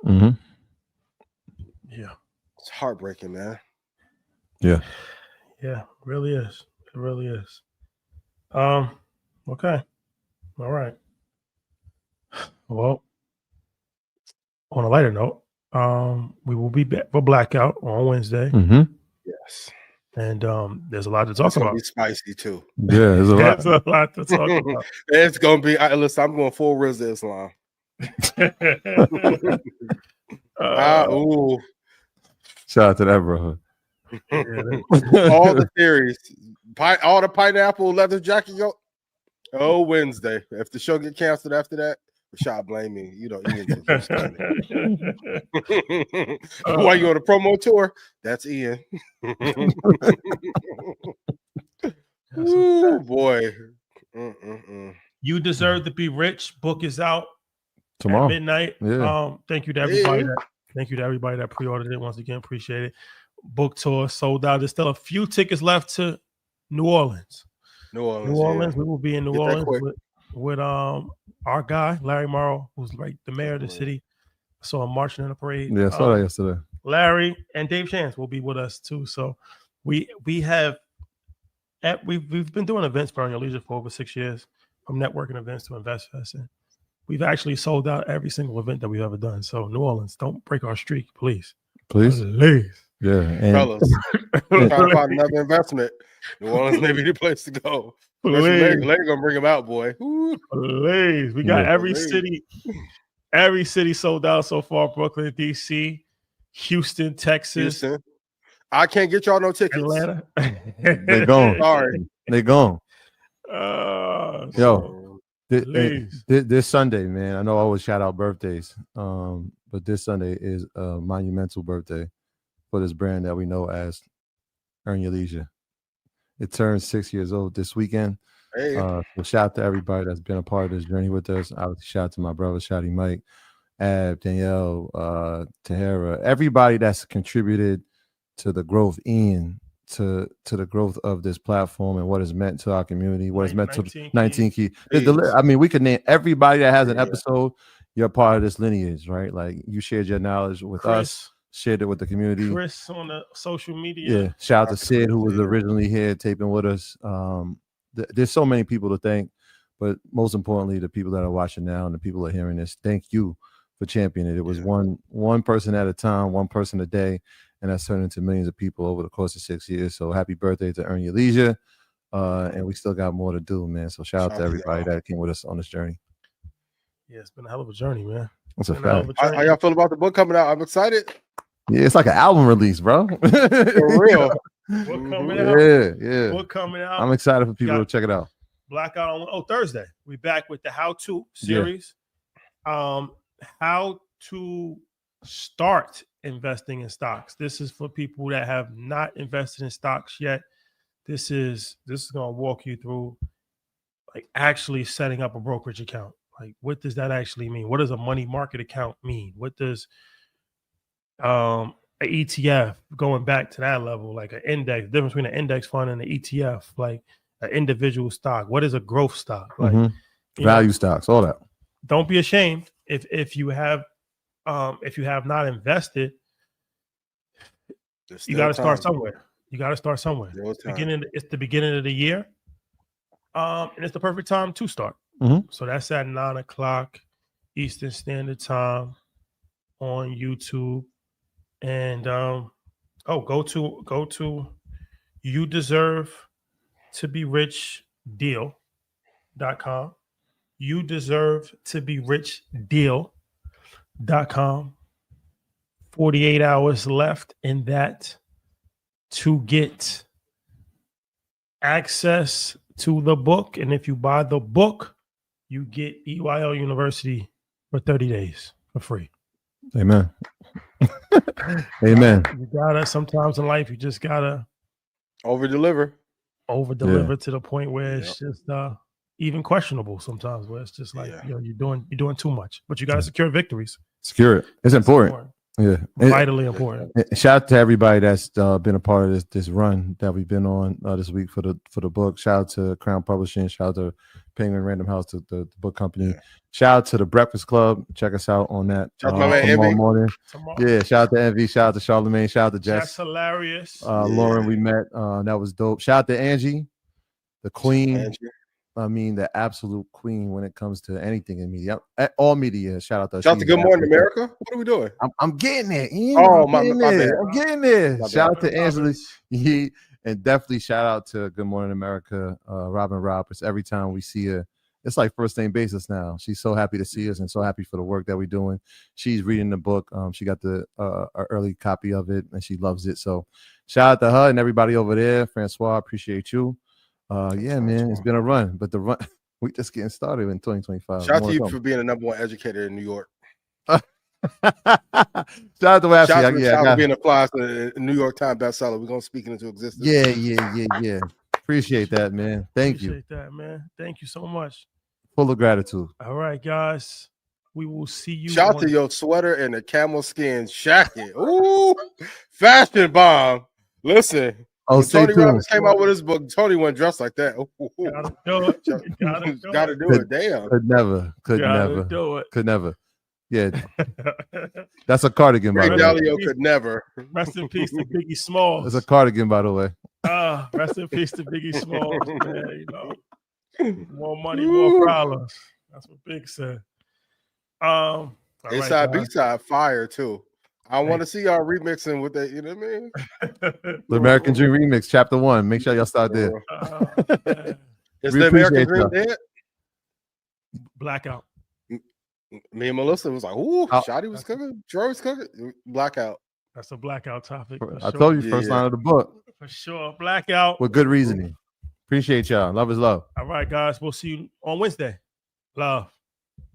Mm-hmm.
Yeah,
it's heartbreaking, man.
Yeah,
it really is. It really is. Okay, all right. Well, on a lighter note, we will be back for Blackout on Wednesday.
Mm-hmm.
Yes.
And there's a lot to talk about.
Be spicy too.
Yeah, there's a lot
to talk about.
It's gonna be. Listen, I'm going full Rizz Islam.
Shout out to that brother.
All the theories, all the pineapple leather jacket. Wednesday. If the show get canceled after that, Rashad blame me. You know, Ian. Why you on a promo tour? That's Ian. Ooh, boy.
You Deserve to Be Rich book is out
tomorrow
at midnight.
Yeah.
Thank you to everybody that pre-ordered it. Once again, appreciate it. Book tour sold out. There's still a few tickets left to New Orleans.
New Orleans.
We will be in New Orleans with our guy Larry Morrow, who's like the mayor of the city. I saw him marching in the parade.
Yeah, I saw that yesterday.
Larry and Dave Chance will be with us too. So we've been doing events for Your Leisure for over 6 years. networking events to invest in. We've actually sold out every single event that we've ever done. So New Orleans, don't break our streak, please.
Please. Yeah. And
fellas, trying to find another investment. New Orleans may be the place to go. Larry gonna bring him out, boy.
Please. We got every city sold out so far. Brooklyn, DC, Houston, Texas.
I can't get y'all no tickets.
Atlanta.
They're gone.
Sorry.
They're gone.
Yo,
this Sunday, man. I know I always shout out birthdays. But this Sunday is a monumental birthday for this brand that we know as Earn Your Leisure. It turns 6 years old this weekend.
Hey.
So shout out to everybody that's been a part of this journey with us. I would shout out to my brother, Shotty Mike, Ab, Danielle, Tahara, everybody that's contributed to the growth to the growth of this platform and what it's meant to our community, what it's meant to 19 Key. I mean, we could name everybody that has an episode. You're part of this lineage, right? Like you shared your knowledge with us, shared it with the community.
Chris on the social media.
Yeah. Shout out to Sid, who was originally here taping with us. There's so many people to thank, but most importantly, the people that are watching now and the people that are hearing this, thank you for championing it. It was one person at a time, one person a day, and that's turned into millions of people over the course of 6 years. So happy birthday to Earn Your Leisure. And we still got more to do, man. So shout out to everybody that came with us on this journey.
Yeah, it's been a hell of a journey, man.
That's a fact.
How y'all feel about the book coming out? I'm excited.
Yeah, it's like an album release, bro.
For real.
Book coming out.
Yeah.
Book coming out.
I'm excited for people to check it out.
Blackout on Thursday. We back with the how-to series. How to start investing in stocks. This is for people that have not invested in stocks yet. This is going to walk you through like actually setting up a brokerage account. Like, what does that actually mean? What does a money market account mean? What does an ETF, going back to that level, like an index, the difference between an index fund and an ETF, like an individual stock. What is a growth stock? Like
value stocks, all that.
Don't be ashamed if you have not invested. You got to start somewhere. It's the beginning of the year, and it's the perfect time to start. So that's at 9:00 Eastern Standard Time on YouTube, and go to You Deserve to Be Rich deal.com. You Deserve to Be Rich deal.com. 48 hours left in that to get access to the book. And if you buy the book, you get EYL University for 30 days for free.
Amen. Amen.
You gotta, sometimes in life, you just gotta
over deliver
to the point where it's just even questionable sometimes, where it's just like, you're doing too much, but you gotta secure victories.
Secure it. It's important. Yeah,
vitally important.
Shout out to everybody that's been a part of this run that we've been on this week for the book. Shout out to Crown Publishing. Shout out to Penguin Random House, the book company. Shout out to the Breakfast Club. Check us out on that tomorrow morning. Yeah, shout out to Envy. Shout out to Charlemagne. Shout out to Jess.
That's hilarious.
Lauren, we met. That was dope. Shout out to Angie, the queen. I mean, the absolute queen when it comes to anything in media, all media. Shout out to
Good Morning America. What are we doing?
I'm getting there.
I'm
getting there. Shout out to Angela, and definitely shout out to Good Morning America, Robin Roberts. Every time we see her, it's like first name basis now. She's so happy to see us and so happy for the work that we're doing. She's reading the book. She got the early copy of it and she loves it. So shout out to her and everybody over there. Francois, appreciate you. Man, it's been a run, but the run we just getting started in 2025.
Shout out to you for being a #1 educator in New York.
Shout out to Wapsie.
Shout out to being a fly New York Times bestseller. We're gonna speak it into existence.
Yeah. Appreciate that, man. Thank you.
Appreciate that, man. Thank you so much.
Full of gratitude.
All right, guys. We will see you.
Shout out to your sweater and the camel skin jacket. Ooh, fashion bomb. Listen.
Oh,
Tony Robbins came out with his book. Tony went dressed like that. Gotta do it. Damn.
Could never. Yeah. That's a cardigan, by the way.
Dalio could never.
Rest in peace to Biggie Smalls.
It's a cardigan, by the way.
Rest in peace to Biggie Smalls, man. More money, more problems. That's what Big said.
A-side, B-side, fire too. I want to see y'all remixing with that. You know what I mean?
The American Dream Remix, Chapter 1. Make sure y'all start there.
Is the American Dream dead?
Blackout.
Me and Melissa was like, "Ooh, Shotty was cooking. Dre was cooking. Blackout."
That's a blackout topic.
I told you, first line of the book.
For sure. Blackout.
With good reasoning. Appreciate y'all. Love is love.
All right, guys. We'll see you on Wednesday. Love.